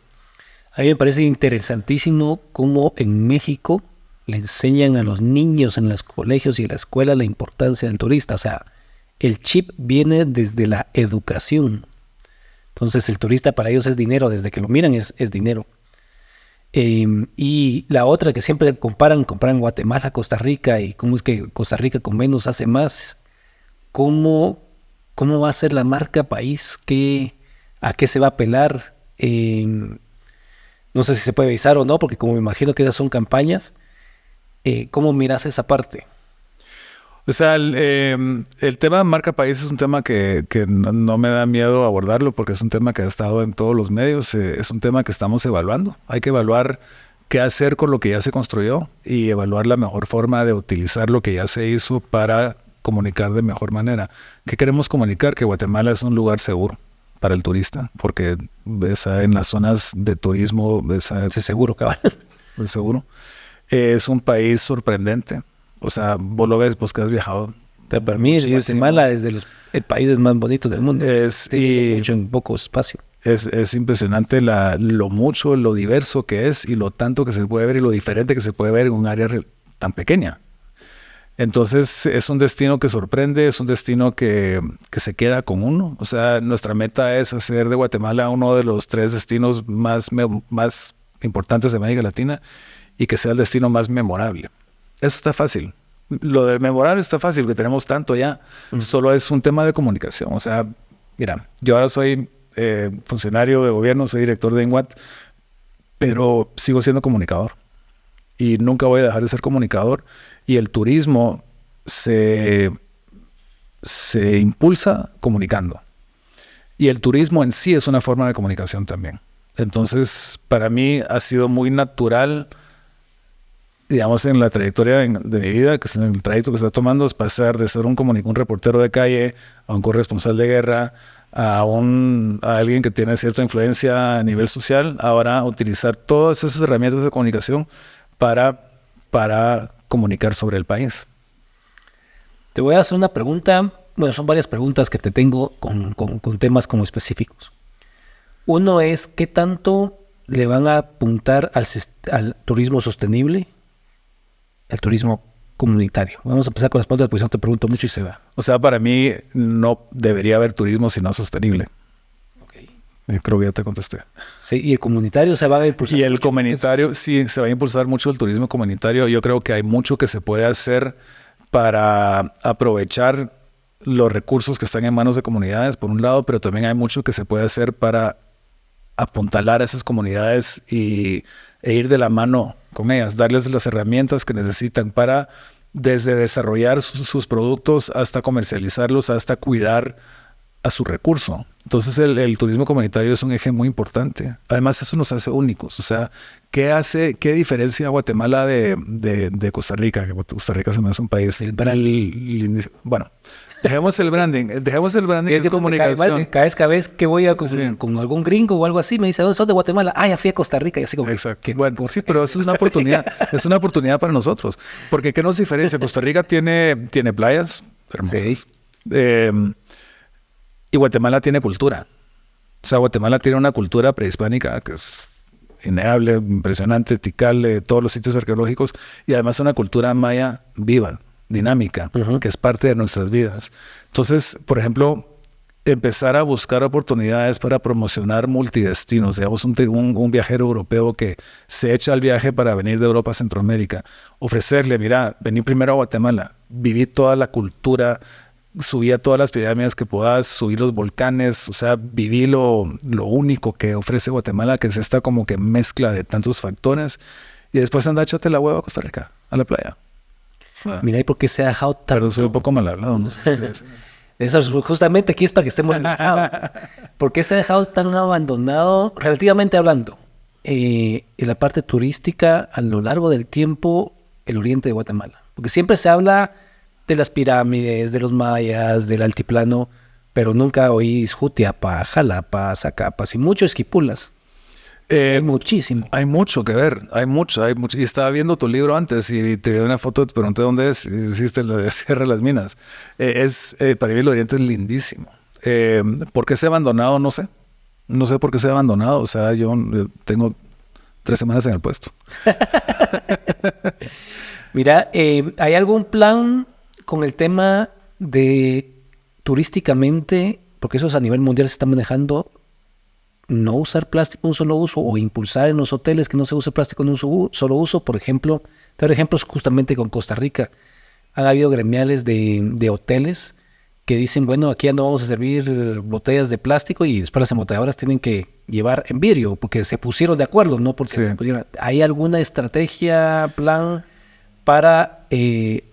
A mí me parece interesantísimo cómo en México le enseñan a los niños en los colegios y en la escuela la importancia del turista. O sea, el chip viene desde la educación. Entonces el turista para ellos es dinero, desde que lo miran es dinero. Y la otra que siempre comparan Guatemala, Costa Rica, y cómo es que Costa Rica con menos hace más. ¿Cómo va a ser la marca país? ¿A qué se va a apelar? No sé si se puede avisar o no, porque como me imagino que esas son campañas. ¿Cómo miras esa parte? O sea, el tema marca país es un tema que no me da miedo abordarlo, porque es un tema que ha estado en todos los medios, es un tema que estamos evaluando. Hay que evaluar qué hacer con lo que ya se construyó y evaluar la mejor forma de utilizar lo que ya se hizo para comunicar de mejor manera. ¿Qué queremos comunicar? Que Guatemala es un lugar seguro para el turista, porque en las zonas de turismo Es seguro, cabal. es seguro. Es un país sorprendente. O sea, vos lo ves, vos que has viajado. Para mí, Guatemala es de los países más bonitos del mundo. Tiene mucho en poco espacio. Es impresionante lo mucho, lo diverso que es y lo tanto que se puede ver y lo diferente que se puede ver en un área tan pequeña. Entonces es un destino que sorprende, es un destino que se queda con uno. O sea, nuestra meta es hacer de Guatemala uno de los 3 destinos más importantes de América Latina y que sea el destino más memorable. Eso está fácil. Lo del memorable está fácil, porque tenemos tanto ya. Solo es un tema de comunicación. O sea, mira, yo ahora soy funcionario de gobierno, soy director de INWAT, pero sigo siendo comunicador. Y nunca voy a dejar de ser comunicador. Y el turismo se impulsa comunicando. Y el turismo en sí es una forma de comunicación también. Entonces, para mí ha sido muy natural, digamos, en la trayectoria de mi vida, que es en el trayecto que está tomando, es pasar de ser un reportero de calle a un corresponsal de guerra, a alguien que tiene cierta influencia a nivel social, ahora utilizar todas esas herramientas de comunicación para comunicar sobre el país. Te voy a hacer una pregunta, bueno, son varias preguntas que te tengo con temas como específicos. Uno es, ¿qué tanto le van a apuntar al turismo sostenible, al turismo comunitario? Vamos a empezar con las preguntas, porque no te pregunto mucho y se va. O sea, para mí no debería haber turismo si no sostenible. Creo que ya te contesté. Sí, y el comunitario se va a impulsar. Y el comunitario, sí, se va a impulsar mucho el turismo comunitario. Yo creo que hay mucho que se puede hacer para aprovechar los recursos que están en manos de comunidades, por un lado, pero también hay mucho que se puede hacer para apuntalar a esas comunidades e ir de la mano con ellas, darles las herramientas que necesitan para desde desarrollar sus productos hasta comercializarlos, hasta cuidar a su recurso. Entonces el turismo comunitario es un eje muy importante. Además, eso nos hace únicos. O sea, ¿qué diferencia a Guatemala de Costa Rica? Que Costa Rica se me hace un país... Bueno, dejemos el branding. Que es comunicación. Cada vez que voy con algún gringo o algo así, me dice, ¿dónde sos? De Guatemala. Ah, ya fui a Costa Rica. Y así como, exacto. Bueno, sí, pero eso es una oportunidad. Es una oportunidad para nosotros. Porque ¿qué nos diferencia? Costa Rica tiene playas hermosas. Sí. Y Guatemala tiene cultura. O sea, Guatemala tiene una cultura prehispánica que es innegable, impresionante, Tikal, todos los sitios arqueológicos, y además una cultura maya viva, dinámica, que es parte de nuestras vidas. Entonces, por ejemplo, empezar a buscar oportunidades para promocionar multidestinos. Digamos, un viajero europeo que se echa al viaje para venir de Europa a Centroamérica, ofrecerle, mira, vení primero a Guatemala, viví toda la cultura, subí a todas las pirámides que puedas, subí los volcanes, o sea, viví lo único que ofrece Guatemala, que es esta como que mezcla de tantos factores, y después anda, échate la hueva a Costa Rica, a la playa. Mira, ¿y por qué se ha dejado tan... Perdón, soy un poco mal hablado, no sé si Eso justamente aquí es para que estemos relajados. ¿Por qué se ha dejado tan abandonado, relativamente hablando, en la parte turística a lo largo del tiempo, el oriente de Guatemala? Porque siempre se habla de las pirámides, de los mayas, del altiplano, pero nunca oís Jutiapa, Jalapa, Zacapas y mucho Esquipulas. Hay muchísimo. Hay mucho que ver, hay mucho. Y estaba viendo tu libro antes y te vi una foto, te pregunté dónde es, y hiciste la de Sierra de las Minas. Para mí el oriente es lindísimo. ¿Por qué se ha abandonado? No sé. No sé por qué se ha abandonado. O sea, yo tengo 3 semanas en el puesto. Mira, ¿hay algún plan con el tema de turísticamente, porque eso es a nivel mundial se está manejando, no usar plástico en un solo uso o impulsar en los hoteles que no se use plástico en un solo uso? Por ejemplo, te doy ejemplos justamente con Costa Rica. Han habido gremiales de hoteles que dicen, bueno, aquí ya no vamos a servir botellas de plástico y después las embotelladoras tienen que llevar en vidrio porque se pusieron de acuerdo, no porque se pusieron. ¿Hay alguna estrategia, plan para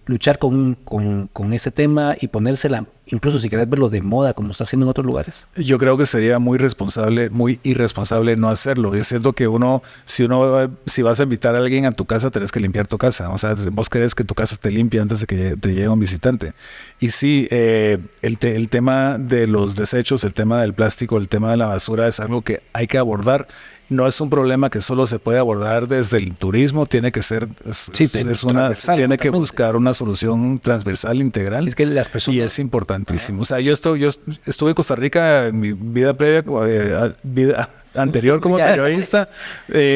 luchar con ese tema y ponérsela, incluso si querés verlo de moda, como está haciendo en otros lugares? Yo creo que sería muy irresponsable no hacerlo. Yo siento que si vas a invitar a alguien a tu casa, tenés que limpiar tu casa. O sea, vos querés que tu casa esté limpia antes de que te llegue un visitante. Y sí, el tema de los desechos, el tema del plástico, el tema de la basura es algo que hay que abordar. No es un problema que solo se puede abordar desde el turismo, tiene que ser, tiene que buscar una solución transversal, integral. Es que las personas... Y es importantísimo. O sea, yo estuve en Costa Rica en mi vida previa, vida anterior como periodista.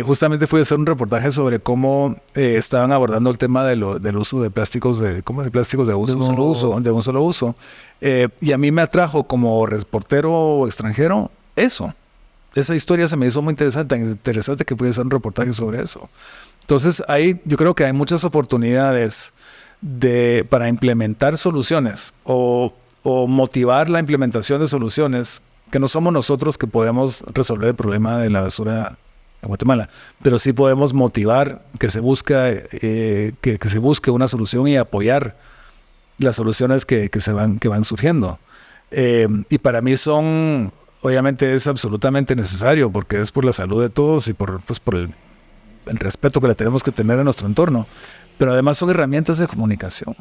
Justamente fui a hacer un reportaje sobre cómo estaban abordando el tema del uso de plásticos, de plásticos de un solo uso. Y a mí me atrajo como reportero extranjero eso. Esa historia se me hizo muy interesante, tan interesante que fui a hacer un reportaje sobre eso. Entonces, yo creo que hay muchas oportunidades para implementar soluciones o motivar la implementación de soluciones que no somos nosotros que podemos resolver el problema de la basura en Guatemala, pero sí podemos motivar que se busque una solución y apoyar las soluciones que van surgiendo. Y para mí obviamente es absolutamente necesario porque es por la salud de todos y por el respeto que le tenemos que tener a nuestro entorno. Pero además son herramientas de comunicación.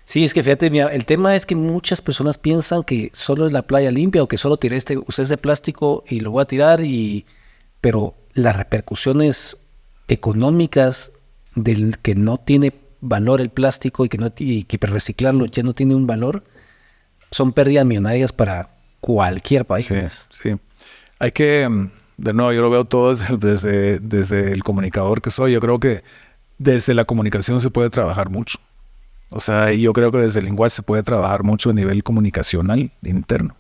Sí, es que fíjate, mira, el tema es que muchas personas piensan que solo es la playa limpia o que solo usé ese plástico y lo voy a tirar, pero las repercusiones económicas del que no tiene valor el plástico y que reciclarlo ya no tiene un valor son pérdidas millonarias para cualquier país. Sí. Hay que, de nuevo, yo lo veo todo desde el comunicador que soy. Yo creo que desde la comunicación se puede trabajar mucho. O sea, yo creo que desde el lenguaje se puede trabajar mucho a nivel comunicacional interno.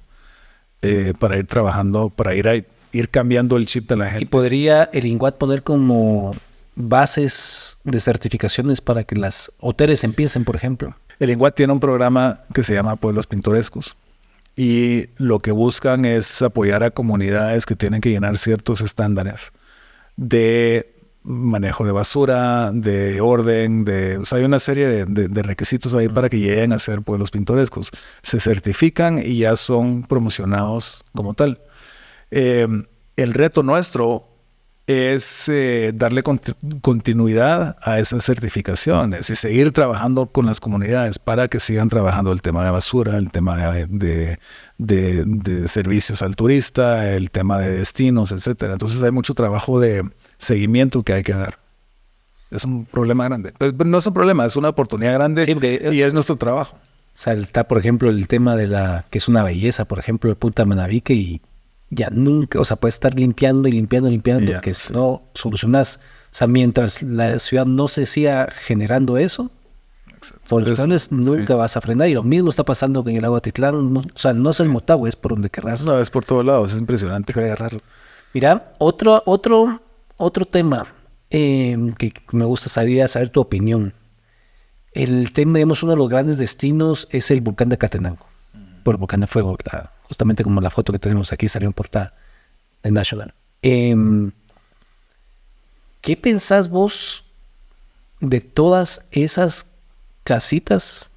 Para ir trabajando, para ir cambiando el chip de la gente. ¿Y podría el INGUAT poner como bases de certificaciones para que las hoteles empiecen, por ejemplo? El INGUAT tiene un programa que se llama Pueblos Pintorescos. Y lo que buscan es apoyar a comunidades que tienen que llenar ciertos estándares de manejo de basura, de orden, o sea, hay una serie de requisitos ahí para que lleguen a ser pueblos pintorescos. Se certifican y ya son promocionados como tal. El reto nuestro es darle continuidad a esas certificaciones y seguir trabajando con las comunidades para que sigan trabajando el tema de basura, el tema de servicios al turista, el tema de destinos, etcétera. Entonces hay mucho trabajo de seguimiento que hay que dar. Es un problema grande. Pero no es un problema, es una oportunidad grande, sí, y es nuestro trabajo. O sea, está, por ejemplo, el tema que es una belleza, por ejemplo, el Punta Manabique, y ya nunca, o sea, puedes estar limpiando, que si no solucionas, o sea, mientras la ciudad no se siga generando eso, por los cables nunca vas a frenar. Y lo mismo está pasando con el agua de Atitlán. O sea, no es el Motagua, es por donde querrás. No, es por todos lados, es impresionante. Agarrarlo. Mira, otro tema que me gusta saber tu opinión. El tema, digamos, uno de los grandes destinos es el volcán de Catenango. Por el volcán de fuego, justamente como la foto que tenemos aquí salió en portada en National. ¿Qué pensás vos de todas esas casitas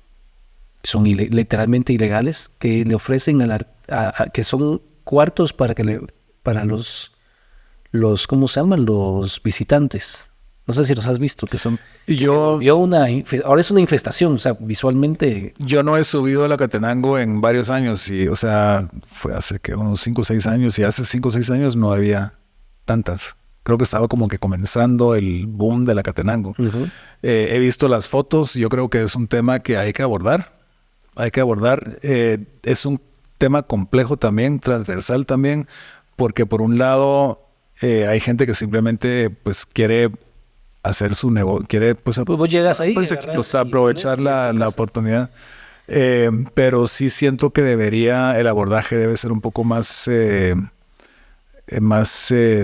que son literalmente ilegales, que le ofrecen que son cuartos para los ¿cómo se llaman? Los visitantes? No sé si los has visto, que son... ahora es una infestación, o sea, visualmente... Yo no he subido a la Catenango en varios años, o sea, fue hace unos 5 o 6 años, y hace 5 o 6 años no había tantas. Creo que estaba como que comenzando el boom de la Catenango. Uh-huh. He visto las fotos, yo creo que es un tema que hay que abordar. Es un tema complejo también, transversal también, porque por un lado hay gente que simplemente pues quiere hacer su negocio, quiere pues vos llegas ahí, pues, aprovechar la oportunidad. Pero sí siento que el abordaje debe ser un poco más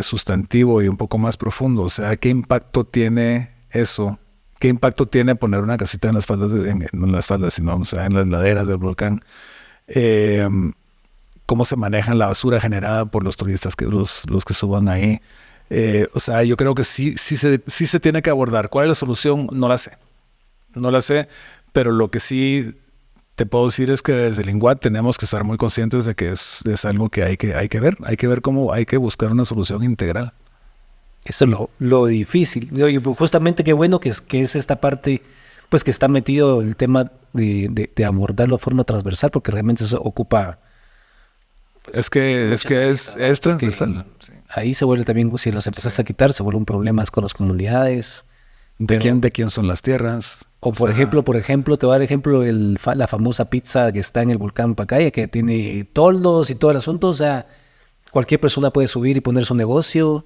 sustantivo y un poco más profundo. O sea, ¿qué impacto tiene eso? ¿Qué impacto tiene poner una casita en las faldas, sino, o sea, en las laderas del volcán? ¿Cómo se manejan la basura generada por los turistas, los que suban ahí? O sea, yo creo que sí se tiene que abordar. ¿Cuál es la solución? No la sé. no la sé, pero lo que sí te puedo decir es que desde el INGUAT tenemos que estar muy conscientes de que es algo que hay que ver cómo hay que buscar una solución integral. Eso es lo difícil. Y justamente qué bueno que es esta parte, pues que está metido el tema de abordarlo de forma transversal, porque realmente eso ocupa... Pues, es transversal. Sí. Ahí se vuelve también, si los empezás a quitar, se vuelve un problema con las comunidades. ¿De quién son las tierras? O por ejemplo, te voy a dar ejemplo la famosa pizza que está en el volcán Pacaya, que tiene toldos y todo el asunto. O sea, cualquier persona puede subir y poner su negocio.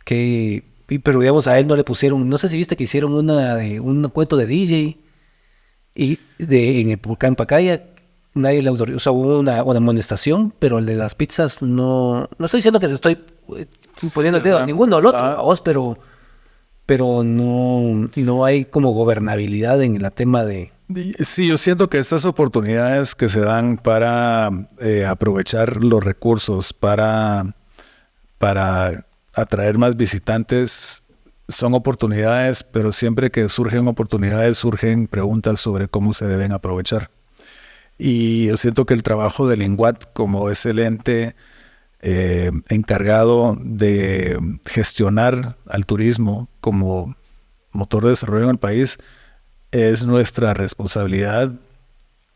Pero digamos, a él no le pusieron, no sé si viste que hicieron un cuento de DJ en el volcán Pacaya, nadie le autorizó, o sea, hubo una amonestación, pero el de las pizzas no estoy diciendo que te estoy poniendo el dedo a ninguno al otro, a vos, pero no hay como gobernabilidad en el tema de... Sí, yo siento que estas oportunidades que se dan para aprovechar los recursos, para atraer más visitantes, son oportunidades, pero siempre que surgen oportunidades, surgen preguntas sobre cómo se deben aprovechar. Y yo siento que el trabajo del INGUAT como es el ente encargado de gestionar al turismo como motor de desarrollo en el país, es nuestra responsabilidad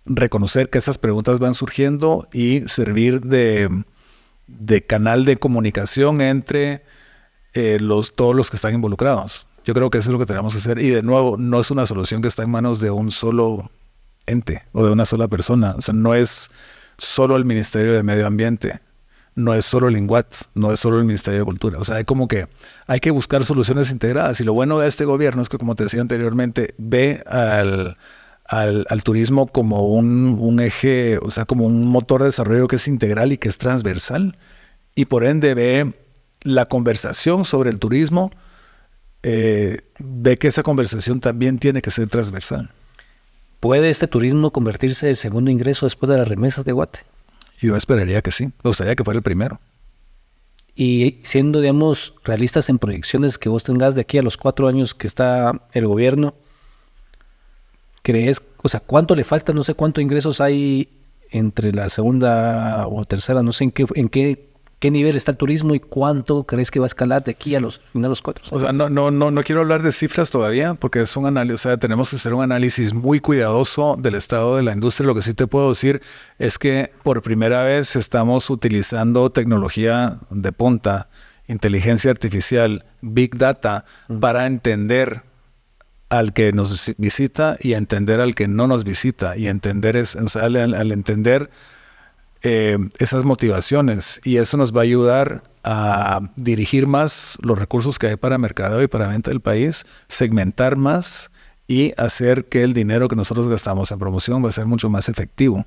reconocer que esas preguntas van surgiendo y servir de canal de comunicación entre todos los que están involucrados. Yo creo que eso es lo que tenemos que hacer. Y de nuevo, no es una solución que está en manos de un solo ente o de una sola persona. O sea, no es solo el Ministerio de Medio Ambiente, no es solo el INGUAT, no es solo el Ministerio de Cultura. O sea, hay que buscar soluciones integradas. Y lo bueno de este gobierno es que, como te decía anteriormente, ve al turismo como un eje, o sea, como un motor de desarrollo que es integral y que es transversal. Y por ende ve la conversación sobre el turismo, ve que esa conversación también tiene que ser transversal. ¿Puede este turismo convertirse en el segundo ingreso después de las remesas de Guate? Yo esperaría que sí. Me gustaría que fuera el primero. Y siendo, digamos, realistas en proyecciones que vos tengas de aquí a los 4 años que está el gobierno, ¿crees, o sea, cuánto le falta? No sé cuántos ingresos hay entre la segunda o tercera, no sé en qué nivel está el turismo y cuánto crees que va a escalar de aquí a los finales 4. O sea, no quiero hablar de cifras todavía porque es un análisis, o sea, tenemos que hacer un análisis muy cuidadoso del estado de la industria. Lo que sí te puedo decir es que por primera vez estamos utilizando tecnología de punta, inteligencia artificial, big data, para entender al que nos visita y entender al que no nos visita y entender al entender esas motivaciones, y eso nos va a ayudar a dirigir más los recursos que hay para mercadeo y para venta del país, segmentar más y hacer que el dinero que nosotros gastamos en promoción va a ser mucho más efectivo.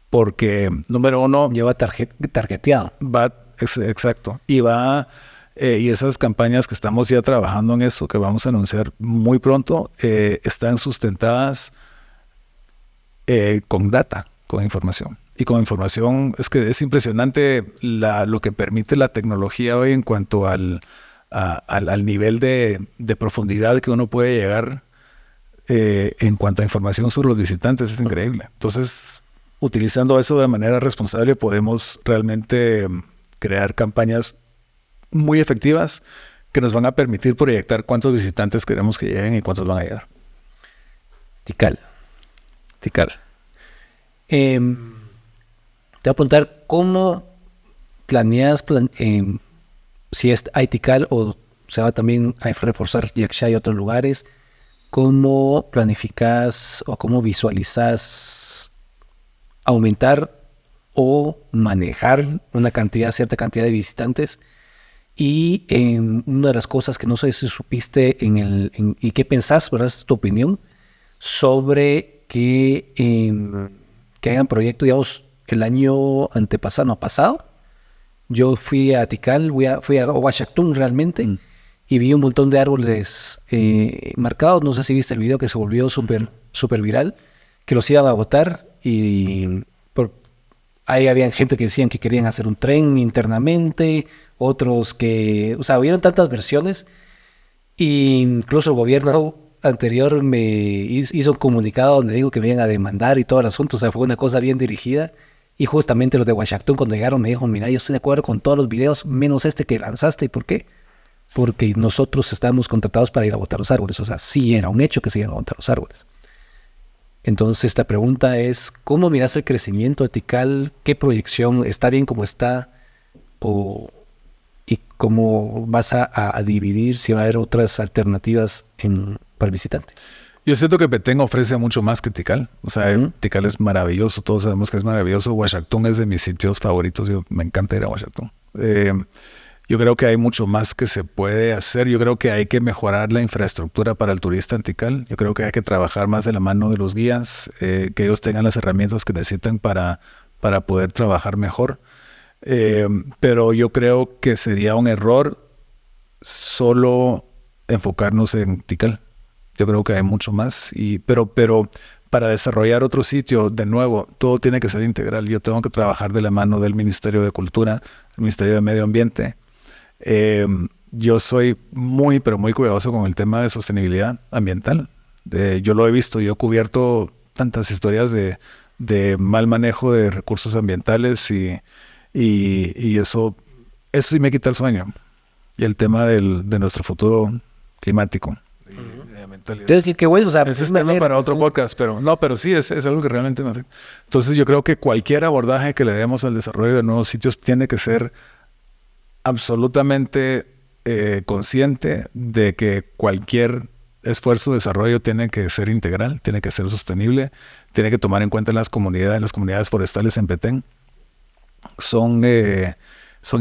Porque, número uno, lleva targeteado. Exacto. Y esas campañas que estamos ya trabajando en eso, que vamos a anunciar muy pronto, están sustentadas con data, con información. Y con información, es que es impresionante lo que permite la tecnología hoy en cuanto al nivel de profundidad que uno puede llegar en cuanto a información sobre los visitantes. Es increíble. Entonces, utilizando eso de manera responsable, podemos realmente crear campañas muy efectivas que nos van a permitir proyectar cuántos visitantes queremos que lleguen y cuántos van a llegar. Tikal. Te voy a preguntar cómo planeas si hay Tikal o se va también a reforzar Yaksha y otros lugares. ¿Cómo planificas o cómo visualizas aumentar o manejar cierta cantidad de visitantes? Y una de las cosas que no sé si supiste y qué pensás, ¿verdad? Es tu opinión sobre que hagan proyectos, digamos, el año pasado, yo fui a Tikal, fui a Huachactún realmente, y vi un montón de árboles marcados. No sé si viste el video que se volvió súper viral, que los iban a botar, y ahí había gente que decían que querían hacer un tren internamente, otros que, o sea, hubieron tantas versiones, e incluso el gobierno anterior me hizo un comunicado donde digo que me iban a demandar y todo el asunto, o sea, fue una cosa bien dirigida. Y justamente los de Washington cuando llegaron me dijo, mira, yo estoy de acuerdo con todos los videos, menos este que lanzaste. ¿Y por qué? Porque nosotros estábamos contratados para ir a botar los árboles. O sea, sí era un hecho que se iban a botar los árboles. Entonces esta pregunta es, ¿cómo miras el crecimiento de Tikal? ¿Qué proyección? ¿Está bien como está? ¿Y cómo vas a dividir si va a haber otras alternativas para el visitante? Yo siento que Petén ofrece mucho más que Tikal. O sea, Tikal es maravilloso, todos sabemos que es maravilloso. Washington es de mis sitios favoritos, me encanta ir a Washington. Yo creo que hay mucho más que se puede hacer. Yo creo que hay que mejorar la infraestructura para el turista en Tikal. Yo creo que hay que trabajar más de la mano de los guías, que ellos tengan las herramientas que necesitan para poder trabajar mejor. Pero yo creo que sería un error solo enfocarnos en Tikal. Yo creo que hay mucho más, pero para desarrollar otro sitio, de nuevo, todo tiene que ser integral. Yo tengo que trabajar de la mano del Ministerio de Cultura, del Ministerio de Medio Ambiente. Yo soy muy, pero muy cuidadoso con el tema de sostenibilidad ambiental. Yo lo he visto, yo he cubierto tantas historias de mal manejo de recursos ambientales y eso sí me quita el sueño. Y el tema de nuestro futuro climático. Entonces, qué bueno, o sea, ese es tema para otro podcast, pero sí, es algo que realmente me afecta. Entonces yo creo que cualquier abordaje que le demos al desarrollo de nuevos sitios tiene que ser absolutamente consciente de que cualquier esfuerzo de desarrollo tiene que ser integral, tiene que ser sostenible, tiene que tomar en cuenta las comunidades forestales en Petén. Son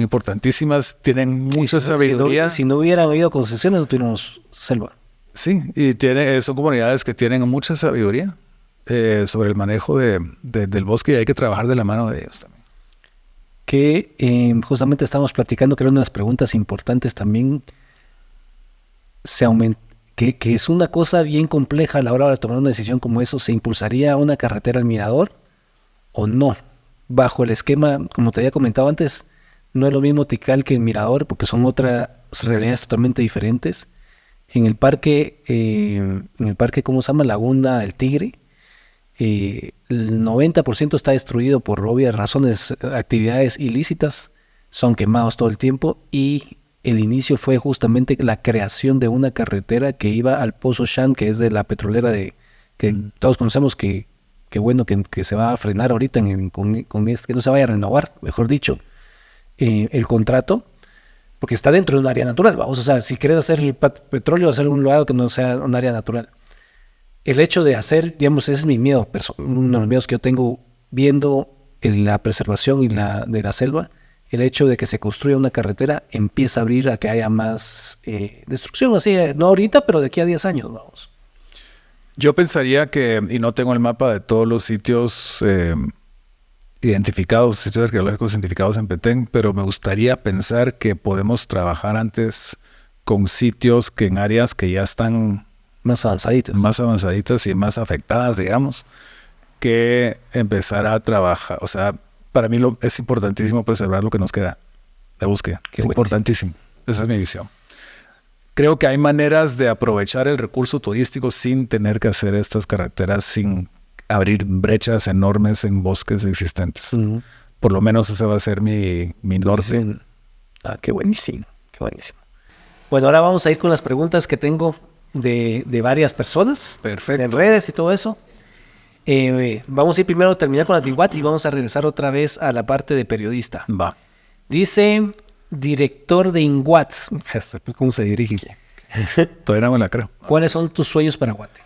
importantísimas, tienen mucha sabiduría. Si no hubieran habido concesiones, no tuviéramos selva. Sí, y son comunidades que tienen mucha sabiduría sobre el manejo del bosque y hay que trabajar de la mano de ellos también. Que justamente estamos platicando, que era una de las preguntas importantes también, que es una cosa bien compleja a la hora de tomar una decisión como eso. ¿Se impulsaría una carretera al Mirador o no? Bajo el esquema, como te había comentado antes, no es lo mismo Tikal que el Mirador, porque son otras realidades totalmente diferentes. En el parque, ¿cómo se llama? Laguna del Tigre, el 90% está destruido por obvias razones, actividades ilícitas, son quemados todo el tiempo, y el inicio fue justamente la creación de una carretera que iba al Pozo Shan, que es de la petrolera que todos conocemos, que bueno, que se va a frenar ahorita, que no se vaya a renovar, mejor dicho, el contrato, porque está dentro de un área natural, vamos. O sea, si quieres hacer el petróleo, hacer un lugar que no sea un área natural. El hecho de hacer, digamos, ese es mi miedo, uno de los miedos que yo tengo viendo en la preservación de la selva, el hecho de que se construya una carretera empieza a abrir a que haya más destrucción, así, no ahorita, pero de aquí a 10 años, vamos. Yo pensaría que, y no tengo el mapa de todos los sitios sitios arqueológicos identificados en Petén, pero me gustaría pensar que podemos trabajar antes con sitios que en áreas que ya están más avanzaditas y más afectadas, digamos, que empezar a trabajar. O sea, para mí es importantísimo preservar lo que nos queda de búsqueda. Es importantísimo. Esa es mi visión. Creo que hay maneras de aprovechar el recurso turístico sin tener que hacer estas carreteras, sin abrir brechas enormes en bosques existentes. Uh-huh. Por lo menos ese va a ser mi norte. Qué buenísimo, qué buenísimo. Bueno, ahora vamos a ir con las preguntas que tengo de varias personas. Perfecto. En redes y todo eso. Vamos a ir primero a terminar con las de Iguat y vamos a regresar otra vez a la parte de periodista. Va. Dice, director de Inguat. ¿Cómo se dirige? Todavía no me la creo. ¿Cuáles son tus sueños para Guate?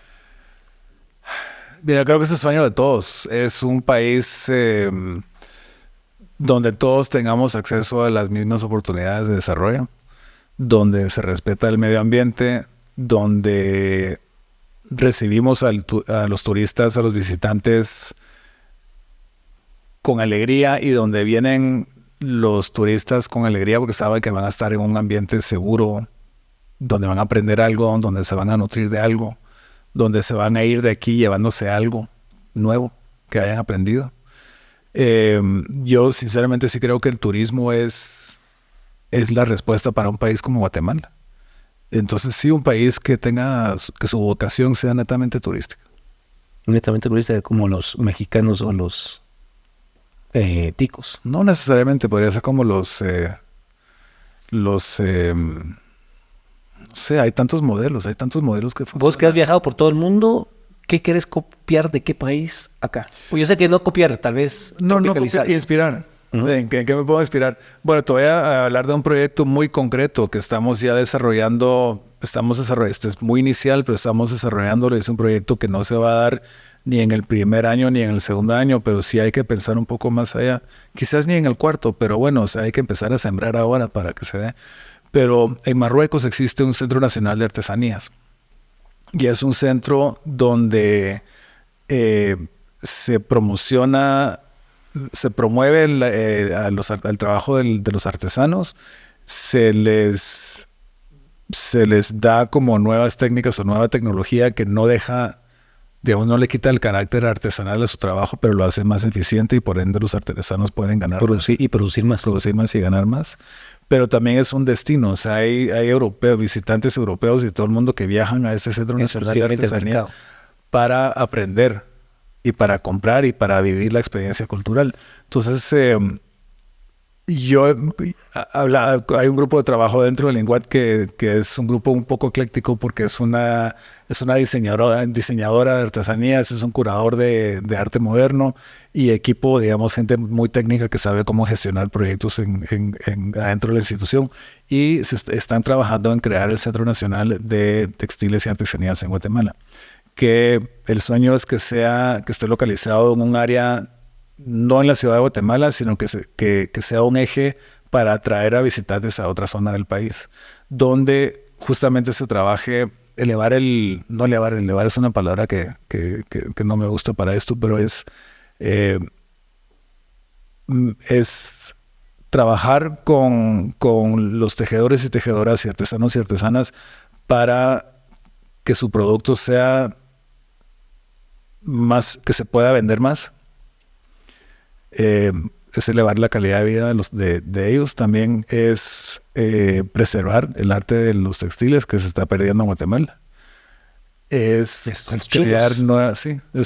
Mira, creo que es el sueño de todos. Es un país donde todos tengamos acceso a las mismas oportunidades de desarrollo, donde se respeta el medio ambiente, donde recibimos a los turistas, a los visitantes con alegría y donde vienen los turistas con alegría porque saben que van a estar en un ambiente seguro, donde van a aprender algo, donde se van a nutrir de algo, donde se van a ir de aquí llevándose algo nuevo que hayan aprendido. Yo sinceramente sí creo que el turismo es la respuesta para un país como Guatemala. Entonces sí, un país que que su vocación sea netamente turística. Netamente turística como los mexicanos o los ticos. No necesariamente, podría ser como no sé, hay tantos modelos que funcionan. Vos que has viajado por todo el mundo, ¿qué querés copiar de qué país acá? Pues yo sé que no copiar, tal vez No tropicalizar. copiar, inspirar. Ujú. ¿En qué me puedo inspirar? Bueno, te voy a hablar de un proyecto muy concreto que estamos ya desarrollando. Este es muy inicial, pero estamos desarrollándolo. Es un proyecto que no se va a dar ni en el primer año ni en el segundo año, pero sí hay que pensar un poco más allá. Quizás ni en el cuarto, pero bueno, o sea, hay que empezar a sembrar ahora para que se dé. Pero en Marruecos existe un Centro Nacional de Artesanías y es un centro donde se promociona, se promueve al trabajo de los artesanos, se les da como nuevas técnicas o nueva tecnología que no deja, digamos, no le quita el carácter artesanal a su trabajo, pero lo hace más eficiente y por ende los artesanos pueden ganar Producir más. y ganar más. Pero también es un destino, o sea, hay europeos, visitantes europeos y todo el mundo que viajan a este Centro Nacional de Exclusivamente el Artesanías mercado. para aprender y para comprar y para vivir la experiencia cultural. Entonces, hay un grupo de trabajo dentro del INGUAT que es un grupo un poco ecléctico porque es una diseñadora de artesanías, es un curador de arte moderno y equipo, digamos, gente muy técnica que sabe cómo gestionar proyectos adentro de la institución. Y están trabajando en crear el Centro Nacional de Textiles y Artesanías en Guatemala. Que el sueño es que esté localizado en un área, no en la ciudad de Guatemala, sino que sea un eje para atraer a visitantes a otra zona del país, donde justamente se trabaje elevar es una palabra que no me gusta para esto, pero es trabajar con los tejedores y tejedoras y artesanos y artesanas para que su producto sea más, que se pueda vender más. Es elevar la calidad de vida de ellos. También es preservar el arte de los textiles que se está perdiendo en Guatemala. Es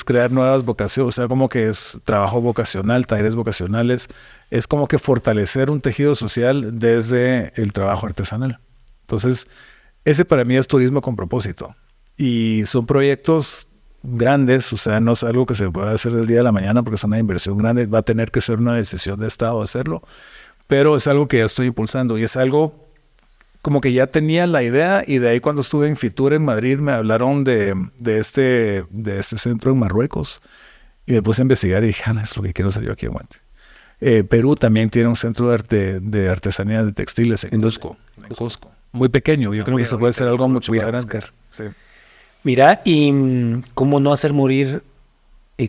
crear nuevas vocaciones, o sea, como que es trabajo vocacional, talleres vocacionales. Es como que fortalecer un tejido social desde el trabajo artesanal. Entonces, ese para mí es turismo con propósito. Y son proyectos grandes, o sea, no es algo que se pueda hacer del día a la mañana porque es una inversión grande, va a tener que ser una decisión de Estado hacerlo, pero es algo que ya estoy impulsando y es algo como que ya tenía la idea y de ahí cuando estuve en Fitur en Madrid me hablaron de este centro en Marruecos y me puse a investigar y dije, es lo que quiero hacer yo aquí en Guate. Perú también tiene un centro de artesanía de textiles en Cusco. Muy pequeño, yo creo que eso puede ser algo mucho más grande. Sí. Mira, y cómo no hacer morir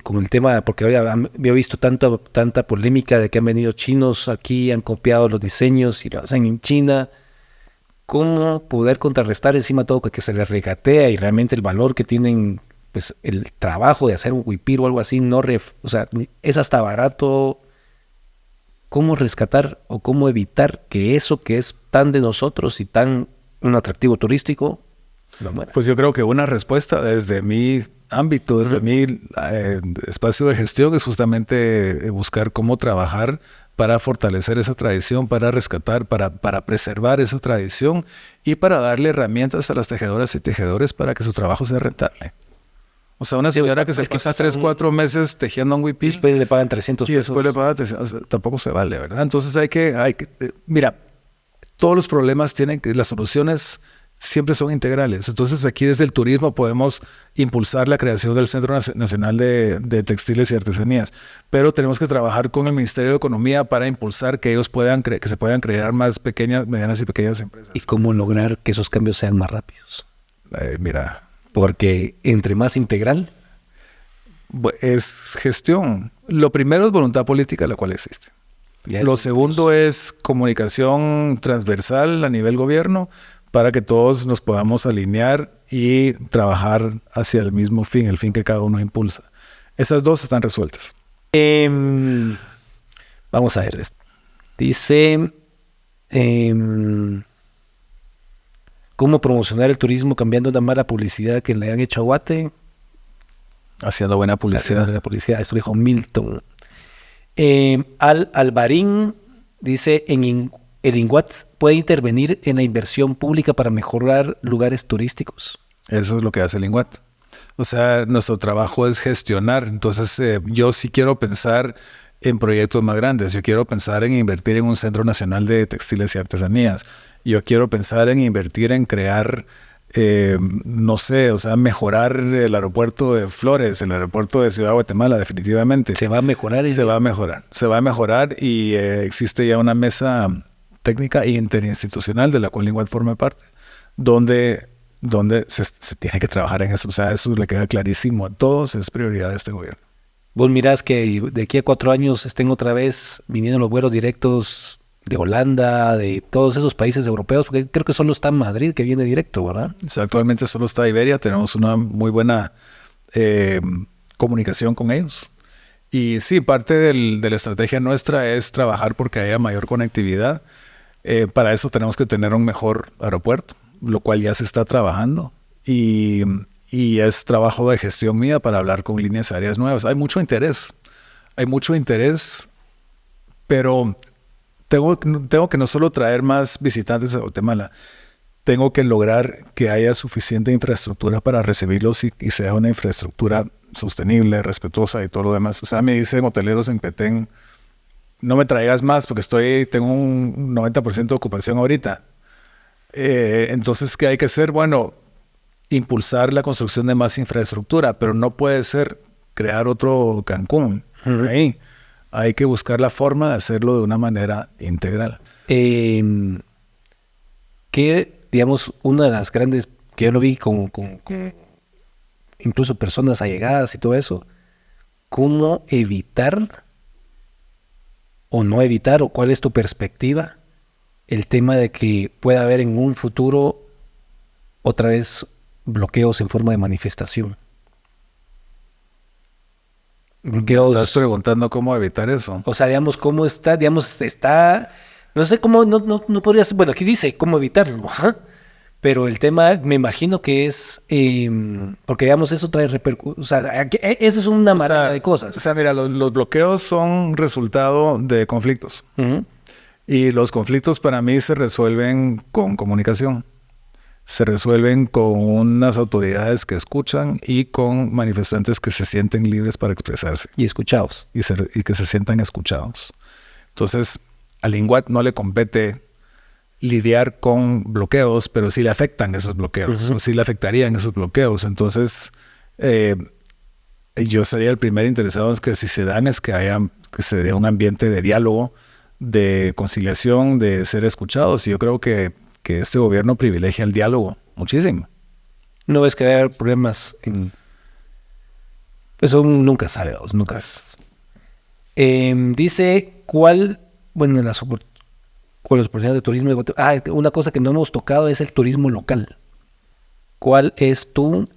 con el tema, porque ahora he visto tanta polémica de que han venido chinos aquí, han copiado los diseños y lo hacen en China. ¿Cómo poder contrarrestar encima todo que se les regatea y realmente el valor que tienen, pues el trabajo de hacer un huipil o algo así, o sea, es hasta barato? ¿Cómo rescatar o cómo evitar que eso que es tan de nosotros y tan un atractivo turístico lo muera? Pues yo creo que una respuesta desde mi ámbito, desde mi espacio de gestión es justamente buscar cómo trabajar para fortalecer esa tradición, para rescatar, para preservar esa tradición y para darle herramientas a las tejedoras y tejedores para que su trabajo sea rentable. O sea, una señora que se pasa 3-4 meses tejiendo un huipil. Después le pagan 300 y pesos. después le pagan 300, o sea, tampoco se vale, ¿verdad? Entonces mira, todos los problemas las soluciones siempre son integrales. Entonces aquí desde el turismo podemos impulsar la creación del Centro Nacional de Textiles y Artesanías, pero tenemos que trabajar con el Ministerio de Economía para impulsar que ellos que se puedan crear más medianas y pequeñas empresas. ¿Y cómo lograr que esos cambios sean más rápidos? Mira, porque entre más integral es gestión. Lo primero es voluntad política, la cual existe. Lo segundo es comunicación transversal a nivel gobierno para que todos nos podamos alinear y trabajar hacia el mismo fin, el fin que cada uno impulsa. Esas dos están resueltas. Vamos a ver esto. Dice, ¿Cómo promocionar el turismo cambiando una mala publicidad que le han hecho a Guate? Haciendo buena publicidad. La publicidad, eso dijo Milton. Alvarín dice, el INGUAT puede intervenir en la inversión pública para mejorar lugares turísticos. Eso es lo que hace el INGUAT. O sea, nuestro trabajo es gestionar. Entonces, yo sí quiero pensar en proyectos más grandes. Yo quiero pensar en invertir en un Centro Nacional de Textiles y Artesanías. Yo quiero pensar en invertir en crear, no sé, o sea, mejorar el aeropuerto de Flores, el aeropuerto de Ciudad de Guatemala, definitivamente. ¿Se va a mejorar? Se va a mejorar y existe ya una mesa técnica e interinstitucional de la cual INGUAT forma parte, donde se tiene que trabajar en eso. O sea, eso le queda clarísimo a todos, es prioridad de este gobierno. Vos mirás que de aquí a 4 años estén otra vez viniendo los vuelos directos de Holanda, de todos esos países europeos, porque creo que solo está Madrid que viene directo, ¿verdad? O sea, actualmente solo está Iberia, tenemos una muy buena comunicación con ellos. Y sí, parte de la estrategia nuestra es trabajar porque haya mayor conectividad. Para eso tenemos que tener un mejor aeropuerto, lo cual ya se está trabajando. Y es trabajo de gestión mía para hablar con líneas aéreas nuevas. Hay mucho interés, pero tengo que no solo traer más visitantes a Guatemala, tengo que lograr que haya suficiente infraestructura para recibirlos y sea una infraestructura sostenible, respetuosa y todo lo demás. O sea, me dicen hoteleros en Petén, no me traigas más porque tengo un 90% de ocupación ahorita. Entonces, ¿qué hay que hacer? Bueno, impulsar la construcción de más infraestructura, pero no puede ser crear otro Cancún. Ahí hay que buscar la forma de hacerlo de una manera integral. Que, digamos, una de las grandes, que yo lo vi con incluso personas allegadas y todo eso, ¿cómo evitar o no evitar, o cuál es tu perspectiva, el tema de que pueda haber en un futuro otra vez bloqueos en forma de manifestación? Bloqueos. ¿Estás preguntando cómo evitar eso? O sea, digamos, ¿cómo está? Digamos, está... No sé cómo, no podría ser... Bueno, aquí dice cómo evitarlo, ¿ajá? Pero el tema, me imagino que es... porque, digamos, eso trae repercusiones. O sea, eso es una maraña de cosas. O sea, mira, los bloqueos son resultado de conflictos. Uh-huh. Y los conflictos para mí se resuelven con comunicación. Se resuelven con unas autoridades que escuchan y con manifestantes que se sienten libres para expresarse. Y escuchados. Y que se sientan escuchados. Entonces, al INGUAT no le compete lidiar con bloqueos, pero sí le afectan esos bloqueos, uh-huh. o sí le afectarían esos bloqueos. Entonces, yo sería el primer interesado en que si se dan, es que se dé un ambiente de diálogo, de conciliación, de ser escuchados. Y yo creo que este gobierno privilegia el diálogo muchísimo. ¿No ves que va a haber problemas en...? Eso nunca sabe, nunca. Dice, ¿cuál las oportunidades de turismo de Guatemala? Una cosa que no hemos tocado es el turismo local. ¿Cuál es tu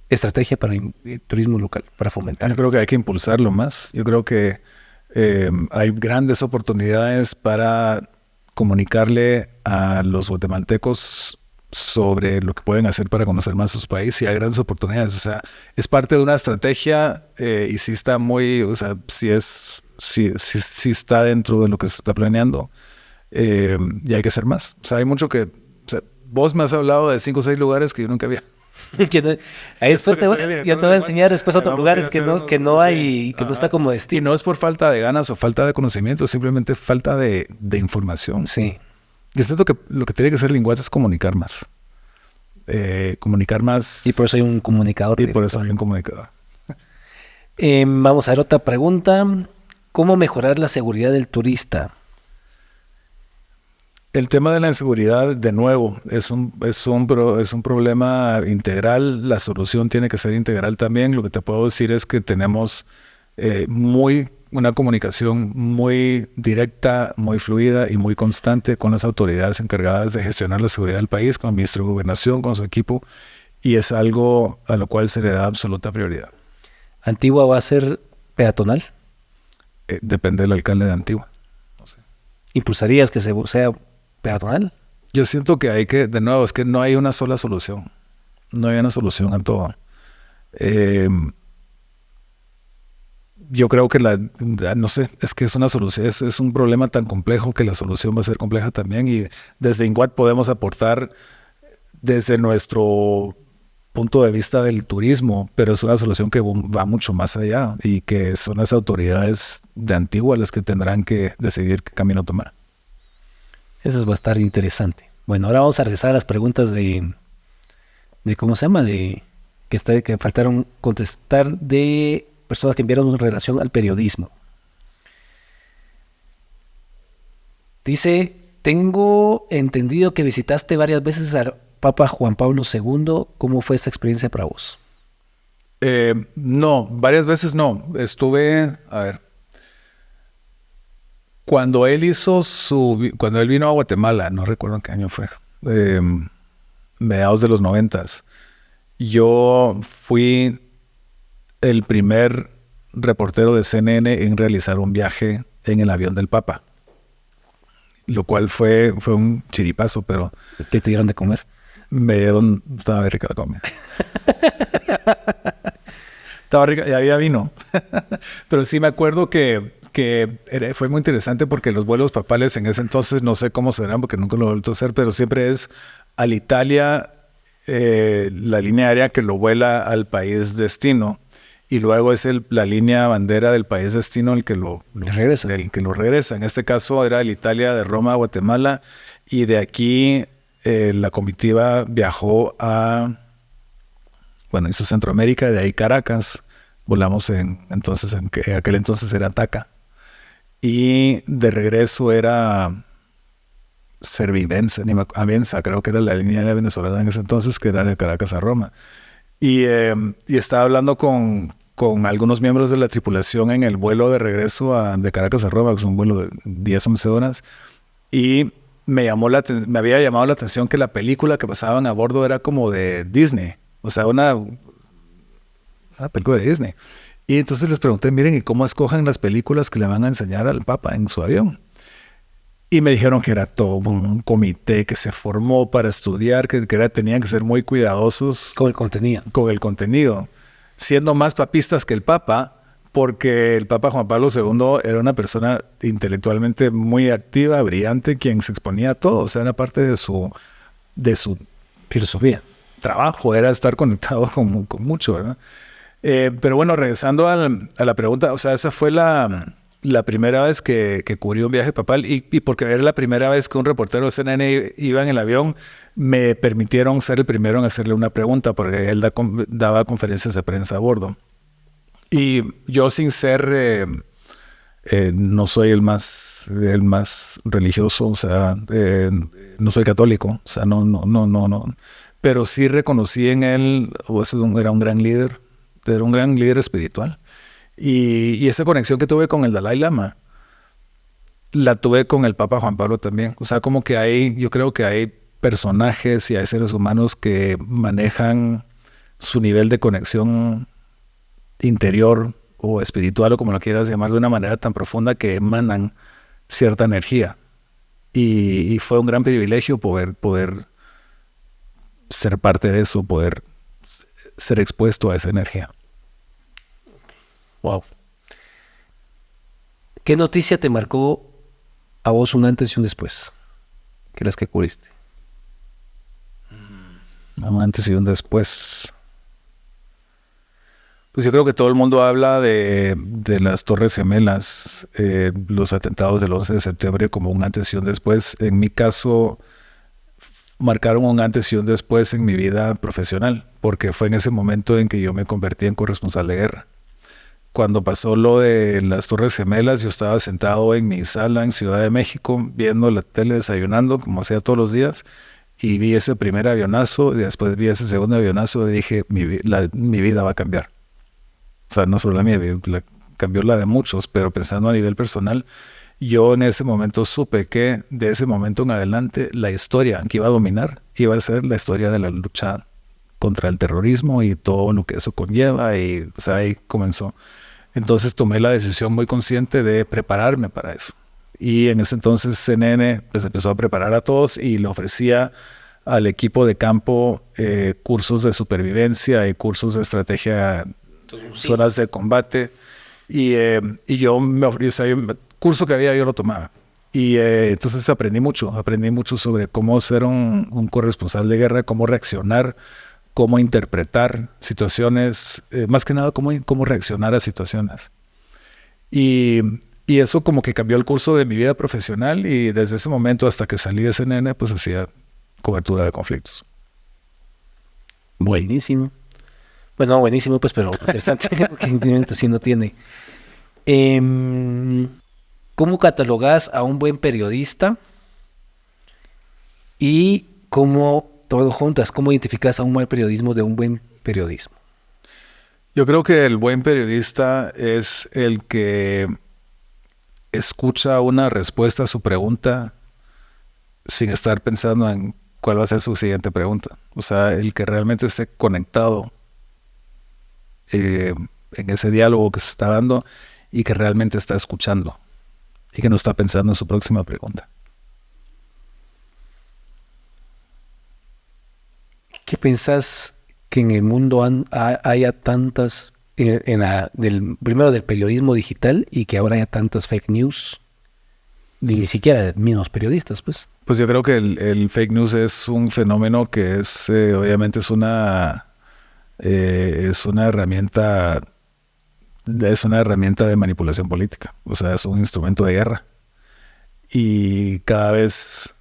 estrategia para el turismo local, para fomentar? Yo creo que hay que impulsarlo más. Yo creo que hay grandes oportunidades para comunicarle a los guatemaltecos sobre lo que pueden hacer para conocer más su país, y hay grandes oportunidades. O sea, es parte de una estrategia y sí está muy, o sea, sí está dentro de lo que se está planeando, y hay que hacer más. O sea, hay mucho que, o sea, vos me has hablado de 5 o 6 lugares que yo nunca había. Ahí después yo te voy a enseñar después otros lugares que no hay, que no está como destino. Y no es por falta de ganas o falta de conocimiento, simplemente falta de información. Sí. Yo siento que lo que tiene que hacer el INGUAT es comunicar más. Comunicar más. Y por eso hay un comunicador. Y por eso hay un comunicador. Vamos a ver otra pregunta. ¿Cómo mejorar la seguridad del turista? El tema de la inseguridad, de nuevo, es un problema integral. La solución tiene que ser integral también. Lo que te puedo decir es que tenemos una comunicación muy directa, muy fluida y muy constante con las autoridades encargadas de gestionar la seguridad del país, con el ministro de Gobernación, con su equipo, y es algo a lo cual se le da absoluta prioridad. ¿Antigua va a ser peatonal? Depende del alcalde de Antigua. No sé. ¿Impulsarías que sea peatonal. Yo siento que hay que, de nuevo, es que no hay una sola solución. No hay una solución a todo. Yo creo que no sé, es que es una solución, es un problema tan complejo que la solución va a ser compleja también, y desde INGUAT podemos aportar desde nuestro punto de vista del turismo, pero es una solución que va mucho más allá y que son las autoridades de Antigua las que tendrán que decidir qué camino tomar. Eso va a estar interesante. Bueno, ahora vamos a regresar a las preguntas de ¿cómo se llama? Que faltaron contestar de personas que enviaron en relación al periodismo. Dice, tengo entendido que visitaste varias veces al Papa Juan Pablo II. ¿Cómo fue esa experiencia para vos? No, varias veces no. Estuve, a ver, cuando él vino a Guatemala, no recuerdo en qué año fue, mediados de los 90s, yo fui el primer reportero de CNN en realizar un viaje en el avión del Papa, lo cual fue un chiripazo, pero... ¿Qué te dieron de comer? Me dieron... Estaba muy rica la comida. Estaba rica y había vino. Pero sí me acuerdo que fue muy interesante porque los vuelos papales en ese entonces, no sé cómo serán porque nunca lo he vuelto a hacer, pero siempre es Alitalia, la línea aérea que lo vuela al país destino, y luego es la línea bandera del país destino el que lo regresa. En este caso era Alitalia de Roma a Guatemala, y de aquí la comitiva viajó hizo Centroamérica, de ahí Caracas, volamos en aquel entonces era Taca, y de regreso era Servivenza, Avianca, creo que era la línea aérea venezolana en ese entonces, que era de Caracas a Roma. Y estaba hablando con algunos miembros de la tripulación en el vuelo de regreso de Caracas a Roma, que es un vuelo de 10, 11 horas, y me había llamado la atención que la película que pasaban a bordo era como de Disney, o sea, una película de Disney. Y entonces les pregunté, miren, ¿y cómo escogen las películas que le van a enseñar al Papa en su avión? Y me dijeron que era todo un comité que se formó para estudiar, que tenían que ser muy cuidadosos con el contenido, siendo más papistas que el Papa, porque el Papa Juan Pablo II era una persona intelectualmente muy activa, brillante, quien se exponía a todo. O sea, era parte de su filosofía. Trabajo, era estar conectado con mucho, ¿verdad? Pero bueno, regresando a la pregunta, o sea, esa fue la primera vez que cubrí un viaje papal, y porque era la primera vez que un reportero de CNN iba en el avión, me permitieron ser el primero en hacerle una pregunta, porque él daba conferencias de prensa a bordo. Y yo, sin ser, no soy el más religioso, o sea, no soy católico, o sea, no. Pero sí reconocí en él, era un gran líder espiritual. Y esa conexión que tuve con el Dalai Lama, la tuve con el Papa Juan Pablo también. O sea, como que yo creo que hay personajes y hay seres humanos que manejan su nivel de conexión interior o espiritual, o como lo quieras llamar, de una manera tan profunda que emanan cierta energía. Y fue un gran privilegio poder ser parte de eso, poder ser expuesto a esa energía. Wow. ¿Qué noticia te marcó a vos un antes y un después? ¿Qué las que cubriste? Un antes y un después. Pues yo creo que todo el mundo habla de las Torres Gemelas, los atentados del 11 de septiembre como un antes y un después. En mi caso, marcaron un antes y un después en mi vida profesional, porque fue en ese momento en que yo me convertí en corresponsal de guerra. Cuando pasó lo de las Torres Gemelas, yo estaba sentado en mi sala en Ciudad de México, viendo la tele, desayunando, como hacía todos los días, y vi ese primer avionazo, y después vi ese segundo avionazo, y dije, mi vida va a cambiar. O sea, no solo la mía, cambió la de muchos, pero pensando a nivel personal, yo en ese momento supe que de ese momento en adelante, la historia que iba a dominar iba a ser la historia de la lucha contra el terrorismo y todo lo que eso conlleva, y o sea, ahí comenzó. Entonces tomé la decisión muy consciente de prepararme para eso. Y en ese entonces CNN pues empezó a preparar a todos y le ofrecía al equipo de campo cursos de supervivencia y cursos de estrategia, zonas de combate. Y yo me ofrecí, o sea, el curso que había yo lo tomaba. Y entonces aprendí mucho sobre cómo ser un corresponsal de guerra, cómo reaccionar, cómo interpretar situaciones, más que nada cómo reaccionar a situaciones. Y eso como que cambió el curso de mi vida profesional y desde ese momento hasta que salí de CNN pues hacía cobertura de conflictos. Buenísimo. Bueno, buenísimo pues, pero interesante porque sí no tiene. ¿Cómo catalogas a un buen periodista? Y cómo, todo juntas, ¿cómo identificas a un mal periodismo de un buen periodismo? Yo creo que el buen periodista es el que escucha una respuesta a su pregunta sin estar pensando en cuál va a ser su siguiente pregunta. O sea, el que realmente esté conectado en ese diálogo que se está dando y que realmente está escuchando y que no está pensando en su próxima pregunta. ¿Qué pensás que en el mundo haya tantas, primero del periodismo digital y que ahora haya tantas fake news? Ni siquiera de mismos periodistas, pues. Pues yo creo que el fake news es un fenómeno que es, obviamente es una herramienta de manipulación política. O sea, es un instrumento de guerra. Y cada vez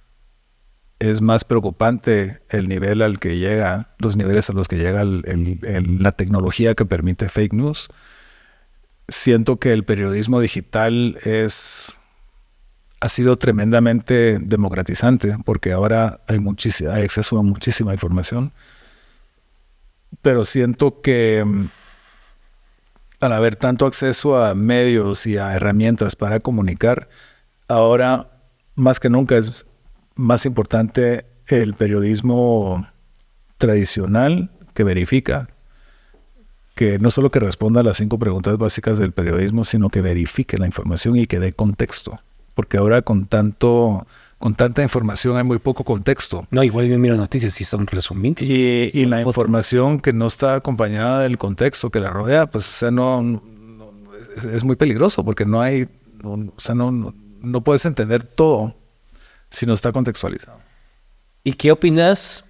es más preocupante el nivel al que llega, los niveles a los que llega la tecnología que permite fake news. Siento que el periodismo digital ha sido tremendamente democratizante porque ahora hay acceso a muchísima información. Pero siento que al haber tanto acceso a medios y a herramientas para comunicar, ahora más que nunca es más importante el periodismo tradicional que verifica, que no solo que responda a las 5 preguntas básicas del periodismo, sino que verifique la información y que dé contexto. Porque ahora con tanta información hay muy poco contexto. No, igual yo miro noticias y son resumidos. Y la información que no está acompañada del contexto que la rodea, pues o sea, es muy peligroso porque no puedes entender todo si no está contextualizado. ¿Y qué opinas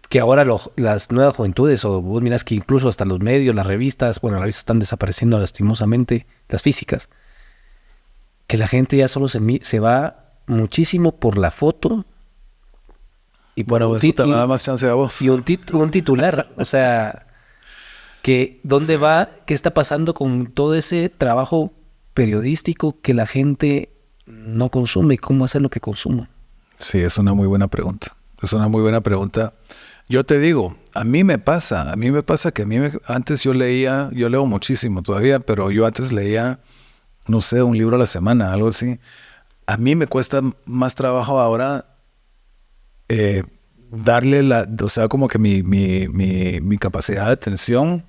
que ahora las nuevas juventudes, o vos mirás que incluso hasta los medios, las revistas están desapareciendo lastimosamente, las físicas, que la gente ya solo se va muchísimo por la foto y bueno, eso te da más chance a vos. Y un titular, o sea, que dónde va, qué está pasando con todo ese trabajo periodístico que la gente no consume, cómo hacer lo que consuma. Sí, es una muy buena pregunta. Es una muy buena pregunta. Yo te digo, a mí me pasa que antes yo leo muchísimo todavía, pero yo antes leía, no sé, un libro a la semana, algo así. A mí me cuesta más trabajo ahora o sea, como que mi capacidad de atención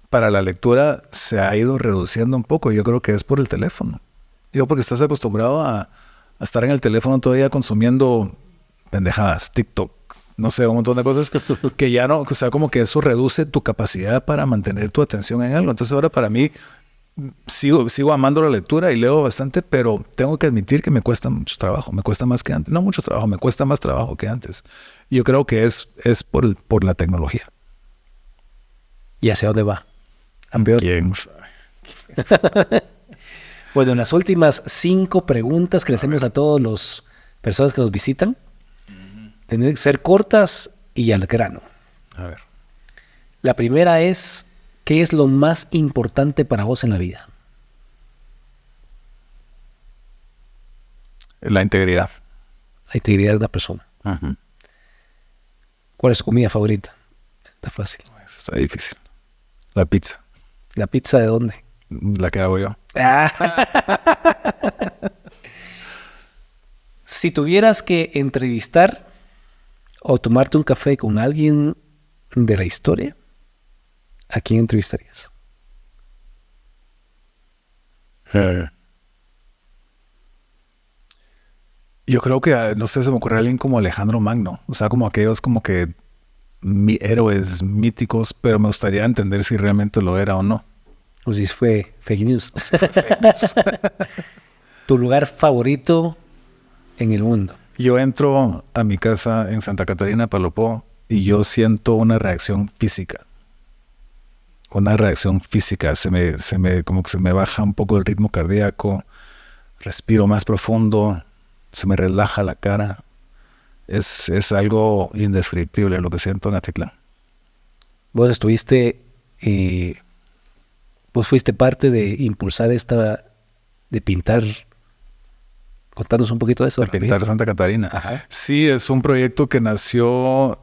para la lectura se ha ido reduciendo un poco. Yo creo que es por el teléfono. Porque estás acostumbrado a estar en el teléfono todavía consumiendo pendejadas, TikTok, no sé, un montón de cosas que ya no, o sea, como que eso reduce tu capacidad para mantener tu atención en algo. Entonces ahora para mí sigo amando la lectura y leo bastante, pero tengo que admitir que me cuesta mucho trabajo, me cuesta más que antes. No mucho trabajo, me cuesta más trabajo que antes. Y yo creo que es por la tecnología. ¿Y hacia dónde va? ¿A peor? ¿Quién sabe? Bueno, en las últimas 5 preguntas que le hacemos a todas las personas que nos visitan, tienen que ser cortas y al grano. A ver. La primera es, ¿qué es lo más importante para vos en la vida? La integridad. La integridad de una persona. Uh-huh. ¿Cuál es su comida favorita? Está fácil. Está difícil. La pizza. ¿La pizza de dónde? La que hago yo. Si tuvieras que entrevistar o tomarte un café con alguien de la historia, ¿a quién entrevistarías? Yo creo que, no sé, se me ocurre alguien como Alejandro Magno. O sea, como aquellos como que héroes míticos, pero me gustaría entender si realmente lo era o no. O si fue fake news. Fake news. ¿Tu lugar favorito en el mundo? Yo entro a mi casa en Santa Catarina, Palopó, y yo siento una reacción física. Una reacción física. Como que se me baja un poco el ritmo cardíaco. Respiro más profundo. Se me relaja la cara. Es algo indescriptible lo que siento en Atitlán. Vos estuviste, vos fuiste parte de impulsar de pintar. Contanos un poquito de eso. De pintar Santa Catarina. Ajá. Sí, es un proyecto que nació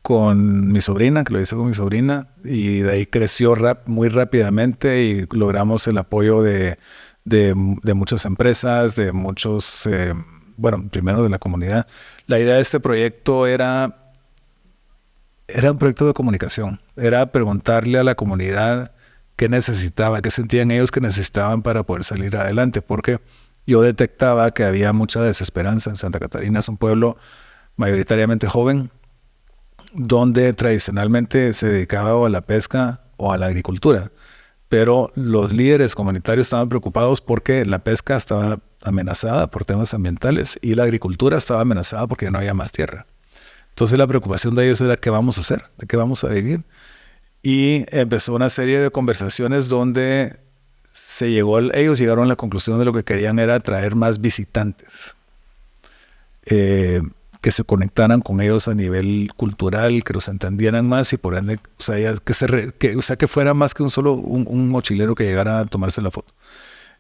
con mi sobrina, que lo hice con mi sobrina, y de ahí creció muy rápidamente y logramos el apoyo de muchas empresas, de muchos, primero de la comunidad. La idea de este proyecto era un proyecto de comunicación, era preguntarle a la comunidad qué necesitaba, qué sentían ellos que necesitaban para poder salir adelante, porque yo detectaba que había mucha desesperanza en Santa Catarina. Es un pueblo mayoritariamente joven, donde tradicionalmente se dedicaba o a la pesca o a la agricultura. Pero los líderes comunitarios estaban preocupados porque la pesca estaba amenazada por temas ambientales y la agricultura estaba amenazada porque no había más tierra. Entonces la preocupación de ellos era ¿qué vamos a hacer? ¿De qué vamos a vivir? Y empezó una serie de conversaciones donde ellos llegaron a la conclusión de lo que querían era atraer más visitantes, que se conectaran con ellos a nivel cultural, que los entendieran más y por ende, o sea, que fuera más que un mochilero que llegara a tomarse la foto.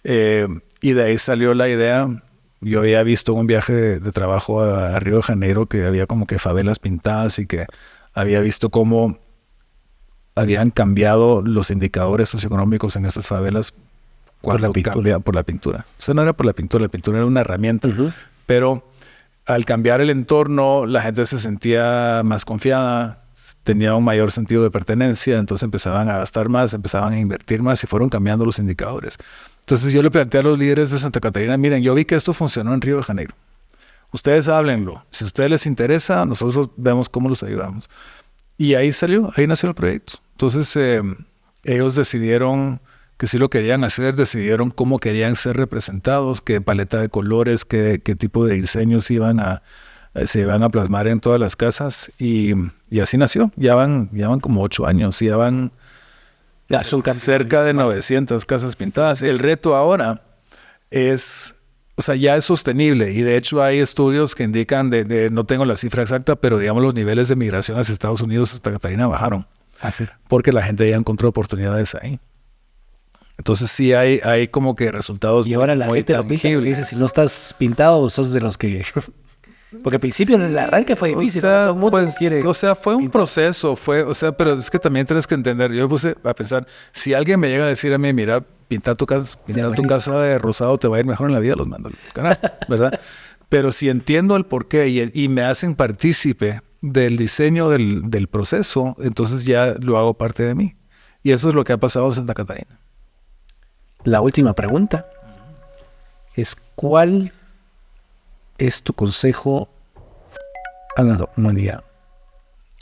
Y de ahí salió la idea. Yo había visto un viaje de trabajo a Río de Janeiro que había como que favelas pintadas y que había visto cómo habían cambiado los indicadores socioeconómicos en estas favelas por la pintura. O sea, no era por la pintura era una herramienta. Uh-huh. Pero al cambiar el entorno, la gente se sentía más confiada, tenía un mayor sentido de pertenencia, entonces empezaban a gastar más, empezaban a invertir más y fueron cambiando los indicadores. Entonces yo le planteé a los líderes de Santa Catarina, miren, yo vi que esto funcionó en Río de Janeiro. Ustedes háblenlo. Si a ustedes les interesa, nosotros vemos cómo los ayudamos. Y ahí nació el proyecto. Entonces ellos decidieron que sí lo querían hacer, decidieron cómo querían ser representados, qué paleta de colores, qué tipo de diseños se iban a plasmar en todas las casas y así nació. Ya van como 8 años, ya van cerca de 900 casas pintadas. El reto ahora ya es sostenible y de hecho hay estudios que indican, no tengo la cifra exacta, pero digamos los niveles de migración hacia Estados Unidos, Santa Catarina bajaron. ¿Sí? Porque la gente ya encontró oportunidades ahí. Entonces sí hay como que resultados y ahora la gente lo pinta y dice, si no estás pintado, sos de los que... Porque al principio el arranque fue difícil. Todo el mundo fue un proceso, pero es que también tienes que entender, yo me puse a pensar, si alguien me llega a decir a mí, mira, pintar tu casa de rosado te va a ir mejor en la vida, los mando, ¿verdad? Pero si entiendo el porqué y me hacen partícipe del diseño del proceso, entonces ya lo hago parte de mí. Y eso es lo que ha pasado en Santa Catarina. La última pregunta es, ¿cuál es tu consejo a la humanidad?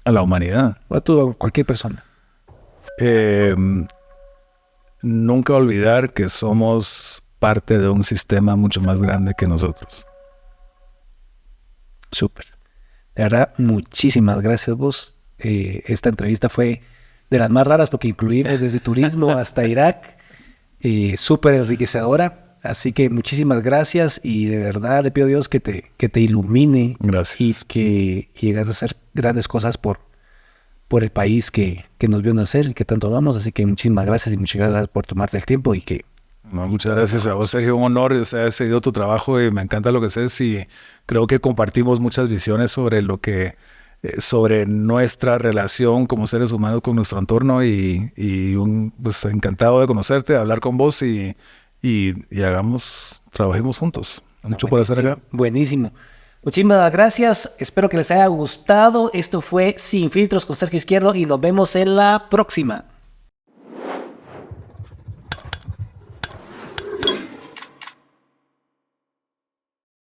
A la humanidad. O a cualquier persona. Nunca olvidar que somos parte de un sistema mucho más grande que nosotros. Súper. De verdad, muchísimas gracias vos. Esta entrevista fue de las más raras porque incluimos desde turismo hasta Irak. Súper enriquecedora. Así que muchísimas gracias y de verdad le pido a Dios que te ilumine. Gracias. Y que llegas a hacer grandes cosas por el país que nos vio nacer y que tanto amamos. Así que muchísimas gracias y muchas gracias por tomarte el tiempo y que... Muchas gracias a vos, Sergio. Un honor. He seguido tu trabajo y me encanta lo que haces y creo que compartimos muchas visiones sobre sobre nuestra relación como seres humanos con nuestro entorno y pues encantado de conocerte, de hablar con vos y trabajemos juntos. Mucho por hacer acá. Buenísimo. Muchísimas gracias. Espero que les haya gustado. Esto fue Sin Filtros con Sergio Izquierdo y nos vemos en la próxima.